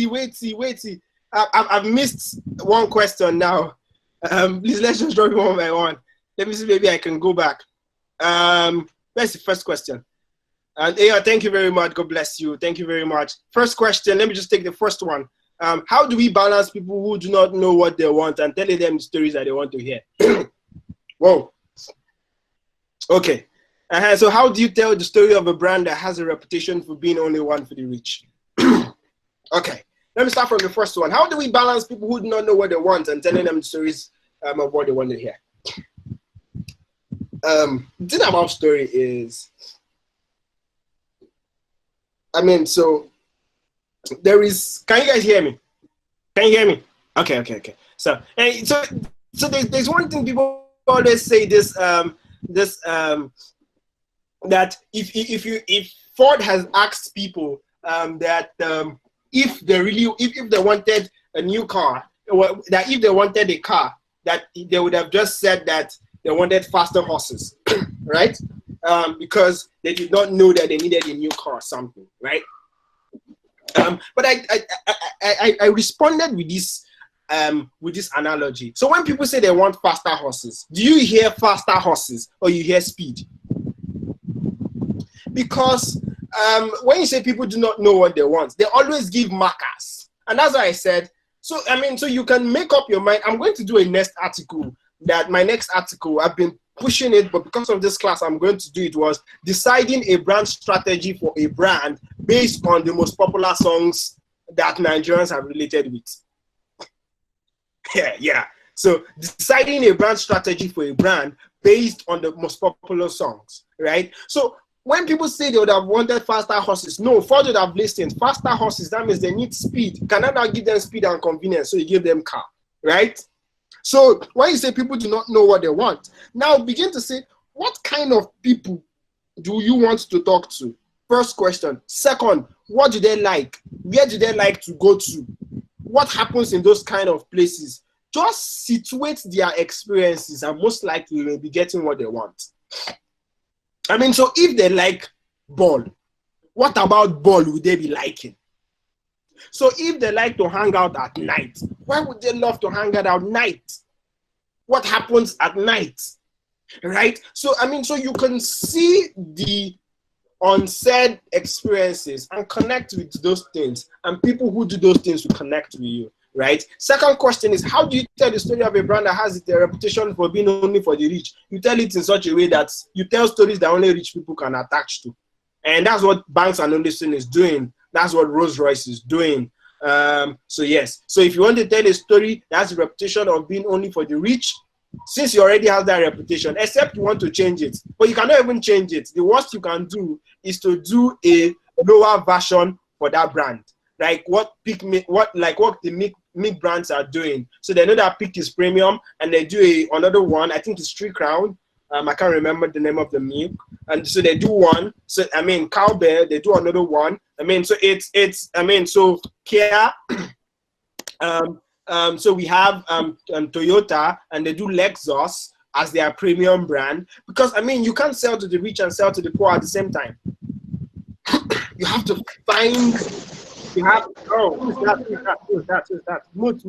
I've missed one question now. Please, let's just drop it one by one. Let me see. Maybe I can go back. Where's the first question? And yeah, thank you very much. God bless you. Thank you very much. First question. Let me just take the first one. How do we balance people who do not know what they want and telling them the stories that they want to hear? Whoa. Okay. So how do you tell the story of a brand that has a reputation for being only one for the rich? Okay. Let me start from the first one. How do we balance people who do not know what they want and telling them the stories of what they want to hear? The thing about story is, so there is, can you guys hear me? Okay. So there's one thing people always say that if Ford has asked people that if they wanted a new car, or that if they wanted a car, that they would have just said that they wanted faster horses, right? Because they did not know that they needed a new car or something, right? But I responded with this analogy. So when people say they want faster horses, do you hear faster horses or you hear speed? Because when you say people do not know what they want, they always give markers. And that's why I said, so you can make up your mind. I'm going to do a next article. My next article, I've been pushing it, but because of this class, I'm going to do it, was deciding a brand strategy for a brand based on the most popular songs that Nigerians have related with. Yeah. So deciding a brand strategy for a brand based on the most popular songs, right? So when people say they would have wanted faster horses, no, Ford would have listened. Faster horses, that means they need speed. You cannot now give them speed and convenience, so you give them car, right? So when you say people do not know what they want, now begin to say, what kind of people do you want to talk to? First question. Second, what do they like? Where do they like to go to? What happens in those kind of places? Just situate their experiences, and most likely they'll be getting what they want. I mean, so if they like ball, what about ball would they be liking? So if they like to hang out at night, why would they love to hang out at night? What happens at night? Right? So, I mean, so you can see the unsaid experiences and connect with those things. And people who do those things will connect with you. Right? Second question is, how do you tell the story of a brand that has a reputation for being only for the rich? You tell it in such a way that you tell stories that only rich people can attach to. And that's what Banks and Olufsen is doing. That's what Rolls-Royce is doing. So yes. So if you want to tell a story that has a reputation of being only for the rich, since you already have that reputation, except you want to change it, but you cannot even change it. The worst you can do is to do a lower version for that brand. Like what the milk brands are doing. So they know that Peak is premium, and they do another one. I think it's 3 Crown. I can't remember the name of the milk. And so they do one. So I mean, Cowbell, they do another one. I mean, so so Kia. So we have Toyota, and they do Lexus as their premium brand, because I mean, you can't sell to the rich and sell to the poor at the same time. You have to find. You have who's that? Moot.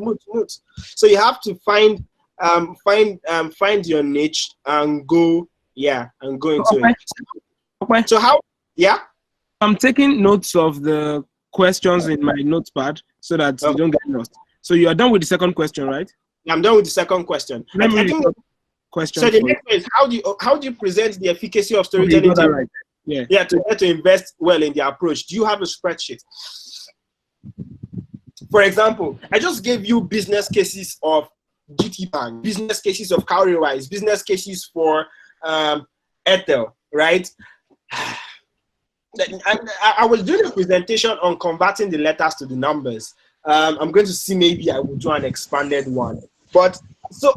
So you have to find your niche and go into it. Okay. So how? Yeah. I'm taking notes of the questions in my notepad so that you don't get lost. So you are done with the second question, right? I'm done with the second question. Let me read the question. So the next one is, how do you present the efficacy of storytelling? Okay, right. Yeah. To invest well in the approach. Do you have a spreadsheet? For example, I just gave you business cases of GT Bank, business cases of Cowrywise, business cases for Ethel, right? I was doing a presentation on converting the letters to the numbers. I'm going to see, maybe I will do an expanded one. But so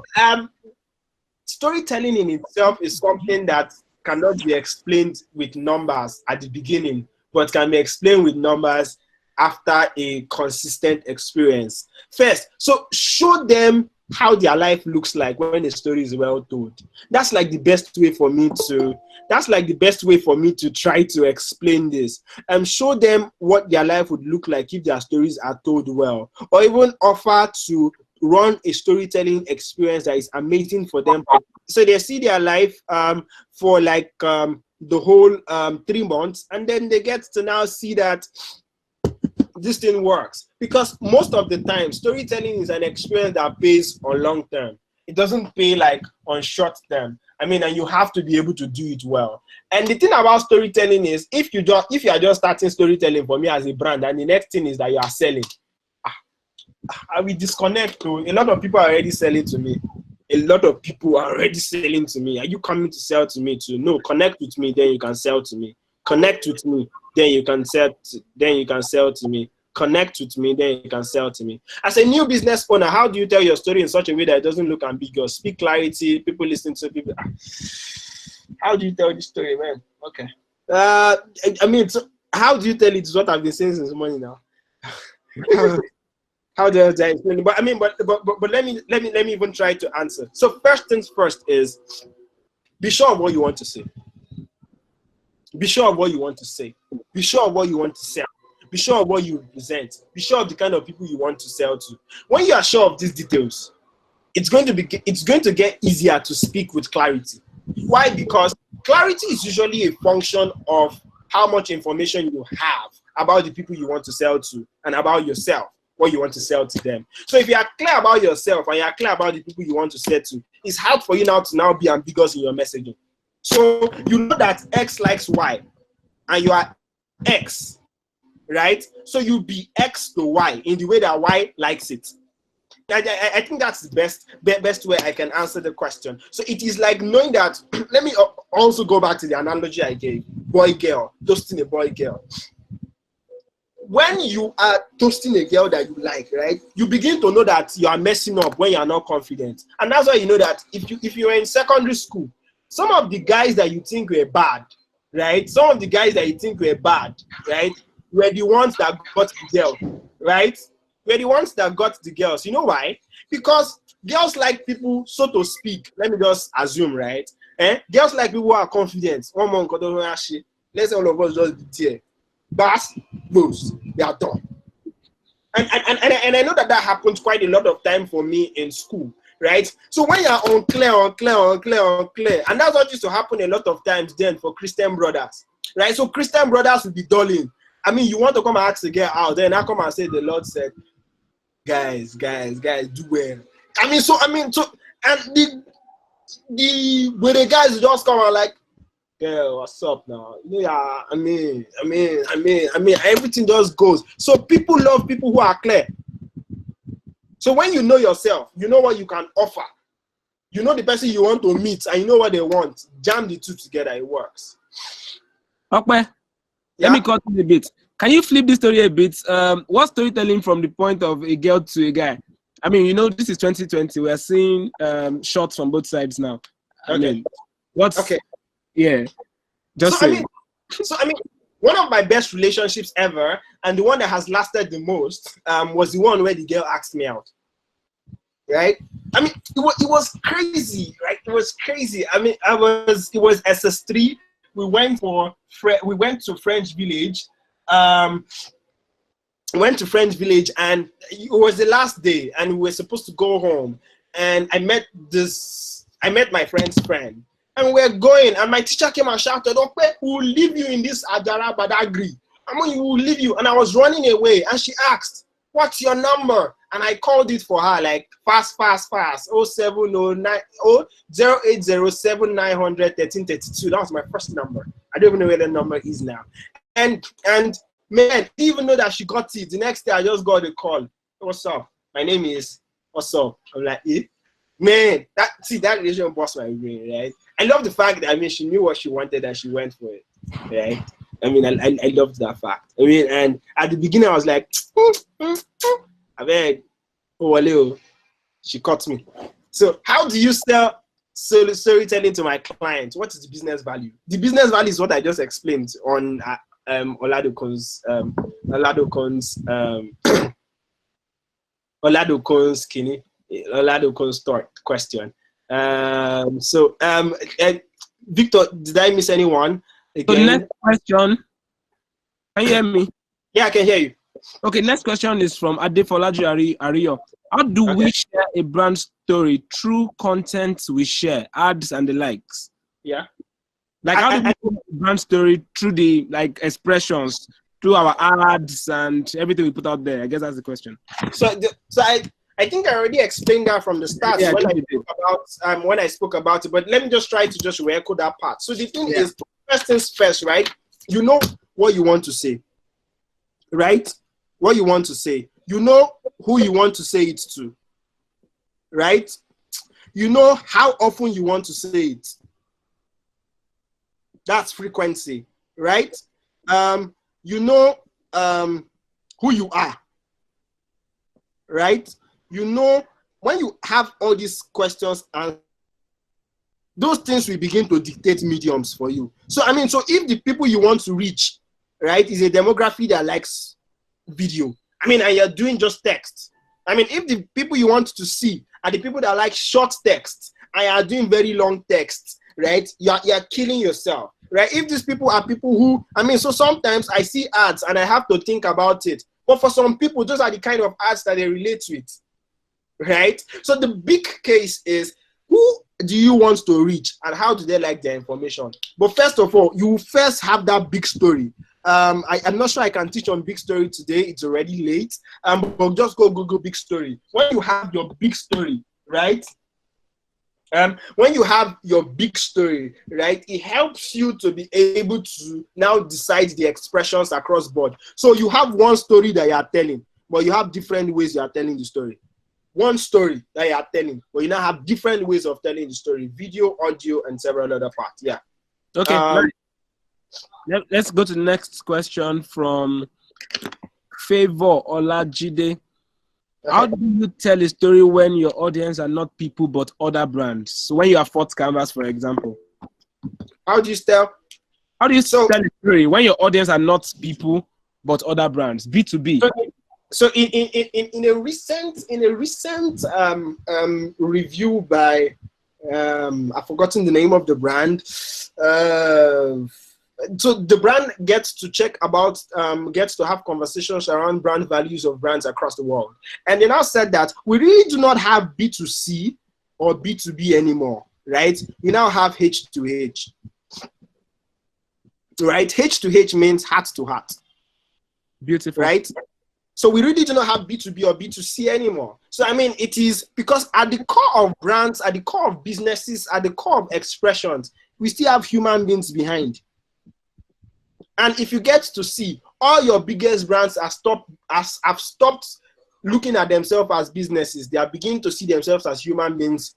storytelling in itself is something that cannot be explained with numbers at the beginning, but can be explained with numbers after a consistent experience. First, so show them how their life looks like when a story is well told. That's like the best way for me to try to explain this, and show them what their life would look like if their stories are told well, or even offer to run a storytelling experience that is amazing for them. So they see their life for like the whole 3 months, and then they get to now see that this thing works. Because most of the time, storytelling is an experience that pays on long term. It doesn't pay like on short term. I mean, and you have to be able to do it well. And the thing about storytelling is, if you are just starting storytelling for me as a brand, and the next thing is that you are selling, I will disconnect. To a lot of people are already selling to me. A lot of people are already selling to me. Are you coming to sell to me too? No, connect with me, then you can sell to me. Connect with me, then you can sell to me. Connect with me, then you can sell to me. As a new business owner, how do you tell your story in such a way that it doesn't look ambiguous? Speak clarity, people listen to people. How do you tell this story, man? Okay. I mean, so how do you tell it is what I've been saying since morning now. How do I explain it? But I mean, but let me even try to answer. So first things first is, be sure of what you want to say. Be sure of what you want to say. Be sure of what you want to sell. Be sure of what you represent. Be sure of the kind of people you want to sell to. When you are sure of these details, it's going to get easier to speak with clarity. Why? Because clarity is usually a function of how much information you have about the people you want to sell to, and about yourself, what you want to sell to them. So if you are clear about yourself and you are clear about the people you want to sell to, it's hard for you now to be ambiguous in your messaging. So you know that X likes Y, and you are X, right? So you be X to Y in the way that Y likes it. I think that's the best way I can answer the question. So it is like knowing that. Let me also go back to the analogy I gave: boy, girl, just in a boy, girl. when you are toasting a girl that you like, right, you begin to know that you are messing up when you are not confident. And that's why you know that if you were in secondary school, some of the guys that you think were bad, right, some of the guys that you think were bad, right, were the ones that got the girl, right? Were the ones that got the girls. You know why? Because girls like people, so to speak, let me just assume, right? Girls like people who are confident. One month, let's say all of us just be there. Bass, boos, they are done. And I know that happens quite a lot of time for me in school, right? So when you're unclear, and that's what used to happen a lot of times then for Christian brothers, right? So Christian brothers will be dulling. I mean, you want to come and ask the girl out, then I come and say the Lord said, guys, do well. And the guys just come and like, girl, what's up now? Yeah, I mean, everything just goes. So people love people who are clear. So when you know yourself, you know what you can offer. You know the person you want to meet, and you know what they want. Jam the two together, it works. Okay. Yeah? Let me cut it a bit. Can you flip this story a bit? What's storytelling from the point of a girl to a guy? I mean, you know, this is 2020. We are seeing shots from both sides now. I mean, what's okay? Yeah, just so I mean, one of my best relationships ever, and the one that has lasted the most, was the one where the girl asked me out. Right? I mean, it was crazy, right? It was crazy. I mean, it was SS3. We went to French Village. Went to French Village, and it was the last day, and we were supposed to go home. And I met my friend's friend, and we're going, and my teacher came and shouted, "Okay, we will leave you in this Ajara Badagry. I mean, we will leave you." And I was running away, and she asked, "What's your number?" And I called it for her, like fast. 0709 0807 900 1332. That was my first number. I don't even know where the number is now. And man, even though that she got it, the next day I just got a call. "What's up? My name is," "What's up?" I'm like, man, that relation bust my brain, right? I love the fact that, I mean, she knew what she wanted and she went for it, right? I mean, I loved that fact. I mean, and at the beginning I was like, I beg, oh, she caught me. So how do you sell storytelling to my clients? What is the business value? The business value is what I just explained on Oladokun's question. Victor, did I miss anyone? Again? So next question. Can you hear me? Yeah, I can hear you. Okay, next question is from Adefolaji Ariyo. How do we share a brand story through content we share, ads and the likes? Yeah. Like how do we share a brand story through the expressions, through our ads and everything we put out there? I guess that's the question. So I think I already explained that from the start when I spoke about it, but let me just try to just re-echo that part. So the thing is, first things first, right? You know what you want to say, right? What you want to say. You know who you want to say it to, right? You know how often you want to say it. That's frequency, right? You know who you are, right? You know, when you have all these questions, and those things will begin to dictate mediums for you. So if the people you want to reach, right, is a demography that likes video, and you're doing just text. If the people you want to see are the people that like short text, and you're doing very long text, right, you're killing yourself, right? If these people are people who, so sometimes I see ads and I have to think about it. But for some people, those are the kind of ads that they relate with, right? So the big case is, who do you want to reach and how do they like their information? But first of all, you first have that big story. I'm not sure I can teach on big story today. It's already late. But just go Google big story. When you have your big story, right? When you have your big story, right, it helps you to be able to now decide the expressions across board. So you have one story that you are telling, but you have different ways you are telling the story. One story that you are telling, but you now have different ways of telling the story: video, audio, and several other parts. Yeah. Okay. Let's go to the next question from Favor Olajide. How do you tell a story when your audience are not people but other brands? So when you are Fourth Canvas, for example. How do you tell? How do you tell a story when your audience are not people but other brands? B2B. So in a recent review by I've forgotten the name of the brand. So the brand gets to gets to have conversations around brand values of brands across the world. And they now said that we really do not have B2C or B2B anymore, right? We now have H2H. Right? H2H means heart to heart. Beautiful. Right? So we really do not have B2B or B2C anymore. So I mean, it is because at the core of brands, at the core of businesses, at the core of expressions, we still have human beings behind. And if you get to see, all your biggest brands have stopped looking at themselves as businesses. They are beginning to see themselves as human beings,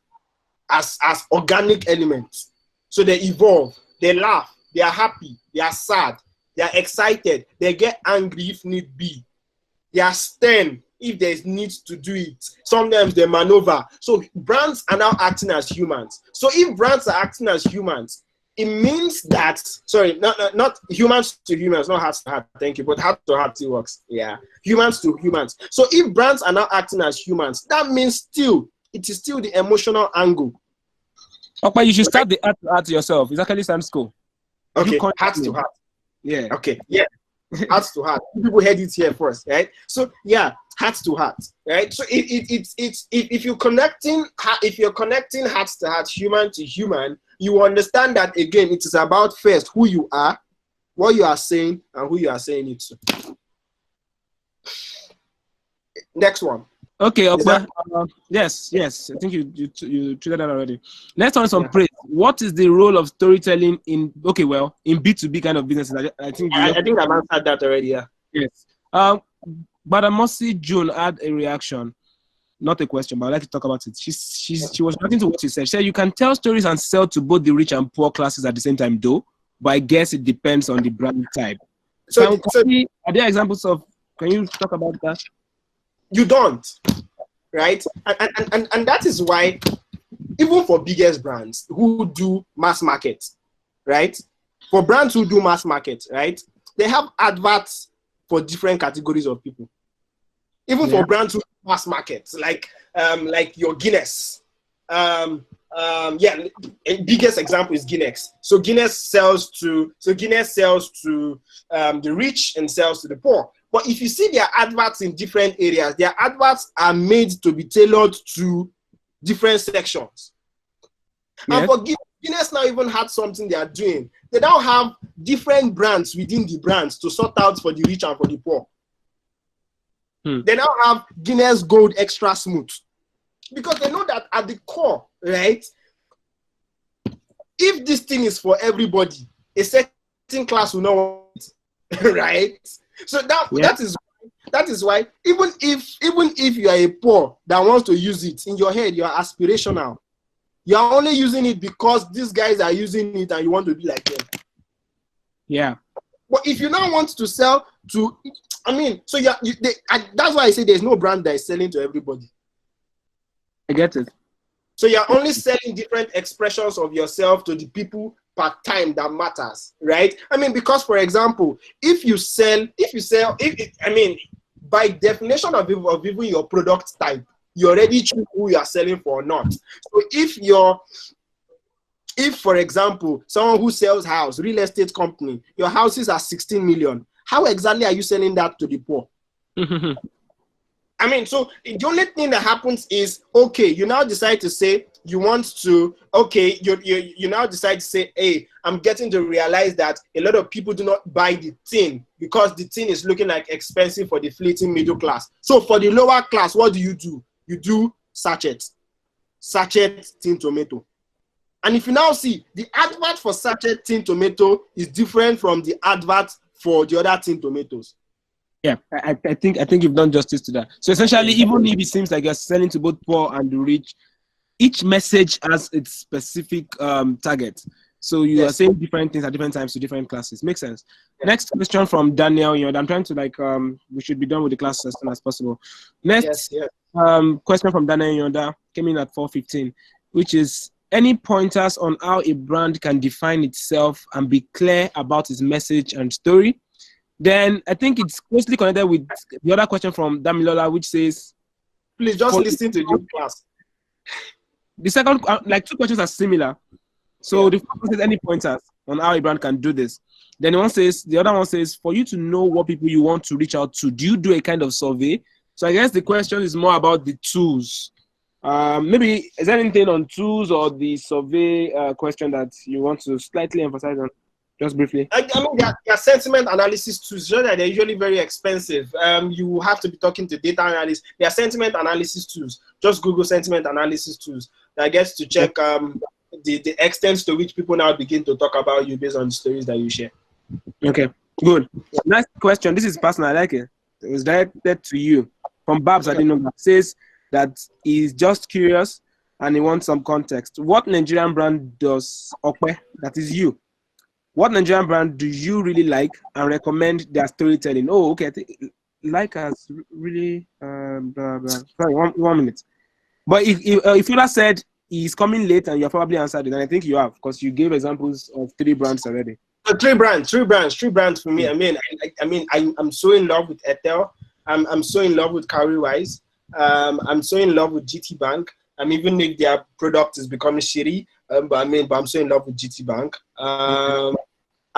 as organic elements. So they evolve, they laugh, they are happy, they are sad, they are excited, they get angry if need be. They are stern if there is need to do it. Sometimes they maneuver. So brands are now acting as humans. So if brands are acting as humans, it means that, sorry, not humans to humans, not heart to heart, thank you, but heart to heart still works. Yeah, humans to humans. So if brands are now acting as humans, that means it is still the emotional angle. Okay, you should start the heart to heart yourself. It actually sounds cool. Okay, heart to heart. Yeah. Okay, yeah. Heart to heart. People heard it here first, right? So yeah, heart to heart, right? So if you're connecting heart to heart, human to human, you understand that again, it is about first who you are, what you are saying, and who you are saying it to. Next one. Okay, yes. I think you triggered that already. Let's on some praise. What is the role of storytelling in B2B kind of businesses? I think I've answered that already. Yeah. Yes. Badamosi June had a reaction, not a question, but I'd like to talk about it. She was reacting to what you said. She said you can tell stories and sell to both the rich and poor classes at the same time, though. But I guess it depends on the brand type. Are there examples of? Can you talk about that? You don't, right? And that is why, even for biggest brands who do mass market, right? For brands who do mass market, right? They have adverts for different categories of people. Even for brands who do mass market, like your Guinness. Biggest example is Guinness. So Guinness sells to the rich and sells to the poor. But if you see their adverts in different areas, their adverts are made to be tailored to different sections. Yeah. And for Guinness now even had something they are doing. They now have different brands within the brands to sort out for the rich and for the poor. They now have Guinness Gold Extra Smooth. Because they know that at the core, right, if this thing is for everybody, a certain class will not want it, right? So that is why even if you are a poor that wants to use it, in your head you are aspirational. You are only using it because these guys are using it and you want to be like them. Yeah. But if you now want to sell to, that's why I say there's no brand that is selling to everybody. I get it. So you're only selling different expressions of yourself to the people per time that matters, right? Because for example, by definition of even your product type, you already choose who you are selling for or not. So if for example, someone who sells house, real estate company, your houses are 16 million, how exactly are you selling that to the poor? So the only thing that happens is, okay, you now decide to say you want to, okay, you now decide to say, hey, I'm getting to realize that a lot of people do not buy the tin because the tin is looking like expensive for the fleeting middle class. So for the lower class, what do? You do sachet tin tomato. And if you now see, the advert for sachet tin tomato is different from the advert for the other tin tomatoes. Yeah, I think you've done justice to that. So essentially, even if it seems like you're selling to both poor and the rich, each message has its specific target. So you are saying different things at different times to different classes. Makes sense. Next question from Daniel. I'm trying to we should be done with the class as soon as possible. Next question from Daniel Yoda came in at 4:15, which is any pointers on how a brand can define itself and be clear about its message and story. Then I think it's closely connected with the other question from Damilola, which says, please just listen to your class. The second, two questions are similar. So the first one says any pointers on how a brand can do this. Then the other one says, for you to know what people you want to reach out to, do you do a kind of survey? So I guess the question is more about the tools. Maybe is there anything on tools or the survey question that you want to slightly emphasize on? Just briefly. I mean, their sentiment analysis tools, they're usually very expensive. You have to be talking to data analysts. Their sentiment analysis tools. Just Google sentiment analysis tools. That gets to check the extent to which people now begin to talk about you based on the stories that you share. Okay, good. Next question. This is personal. I like it. It was directed to you. From Babs, I didn't know. Says that he's just curious and he wants some context. What Nigerian brand does Opey, that is you? What Nigerian brand do you really like and recommend their storytelling? Oh, okay. I think like us really. Blah, blah. Sorry, one minute. But if you said he's coming late and you have probably answered it, and I think you have because you gave examples of 3 brands already. Three brands for me. I'm so in love with Ethel. I'm so in love with Cowrywise. I'm so in love with GT Bank. Even if their product is becoming shitty, but I'm so in love with GT Bank.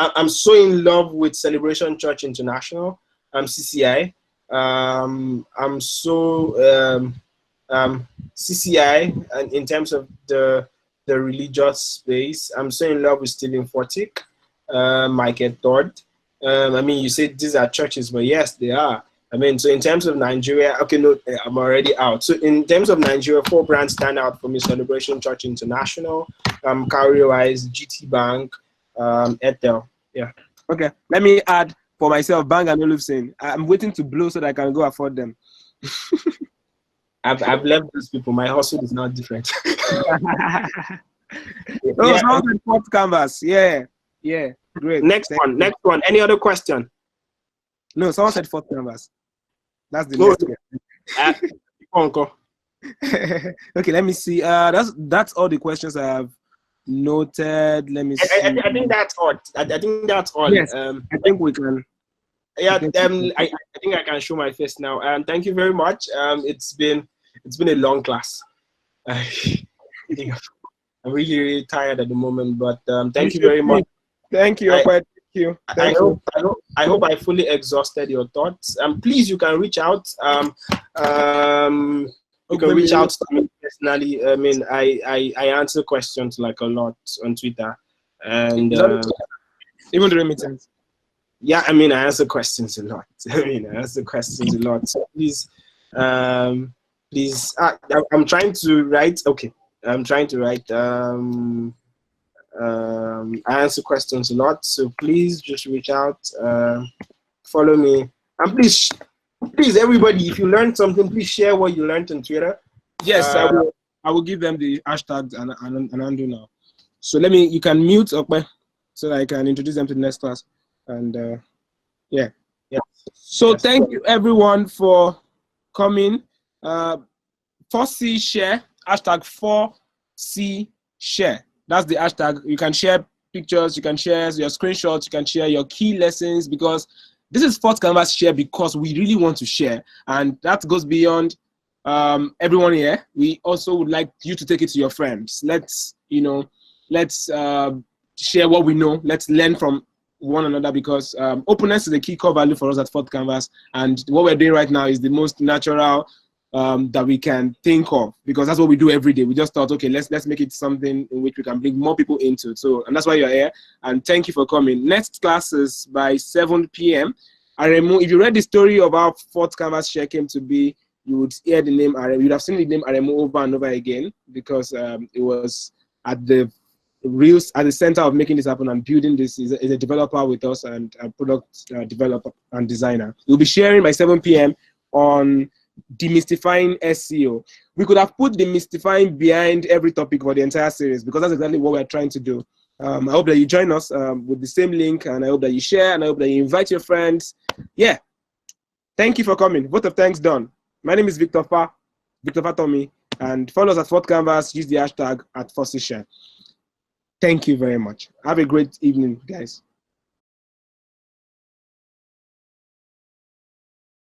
I'm so in love with Celebration Church International. CCI. I'm so CCI, and in terms of the religious space, I'm so in love with Stephen Fortick, Michael Todd. You say these are churches, but yes, they are. So in terms of Nigeria, okay, no, I'm already out. So in terms of Nigeria, 4 brands stand out for me: Celebration Church International, Cowrywise, GT Bank, Ethel. Yeah. Okay. Let me add for myself, Bang and Olufsen. I'm waiting to blow so that I can go afford them. I've left those people. My hustle is not different. Someone said fourth canvas. Yeah. Great. Next one. Any other question? No, someone said fourth canvas. That's the next one. Okay, let me see. That's all the questions I have noted. Let me see. I think that's all. Yes, I think we can. Yeah, I think I can show my face now. Thank you very much. It's been a long class. I'm really, really tired at the moment, but thank you very much. Thank you. Thank you. I hope I fully exhausted your thoughts. Please, you can reach out. You can reach out to me personally. I answer questions like a lot on Twitter, and even during meetings. Yeah, I answer questions a lot. So please, I'm trying to write. Okay, I'm trying to write. I answer questions a lot, so please just reach out, follow me, and please, everybody, if you learned something, please share what you learned on Twitter. Yes, I will give them the hashtags and undo now. So you can mute Opey so that I can introduce them to the next class. And yeah. So thank you everyone for coming. 4C share, hashtag 4C share. That's the hashtag. You can share pictures, you can share your screenshots, you can share your key lessons, because this is Fourth Canvas Share because we really want to share, and that goes beyond everyone here. We also would like you to take it to your friends. Let's share what we know. Let's learn from one another, because openness is the key core value for us at Fourth Canvas, and what we're doing right now is the most natural that we can think of, because that's what we do every day. We just thought, okay, let's make it something in which we can bring more people into. So, and that's why you're here, and thank you for coming. Next class is by 7 p.m. Aremu, if you read the story of how Fourth Canvas Share came to be, you would hear the name Aremu. You'd have seen the name Aremu over and over again, because it was at the center of making this happen and building this. Is a developer with us and a product developer and designer. We'll be sharing by 7 p.m. on demystifying SEO. We could have put demystifying behind every topic for the entire series, because that's exactly what we're trying to do. I hope that you join us with the same link, and I hope that you share, and I hope that you invite your friends. Yeah. Thank you for coming. Vote of thanks done. My name is Victor Fatomi, and follow us at Fort Canvas. Use the hashtag @ForceShare. Thank you very much. Have a great evening, guys.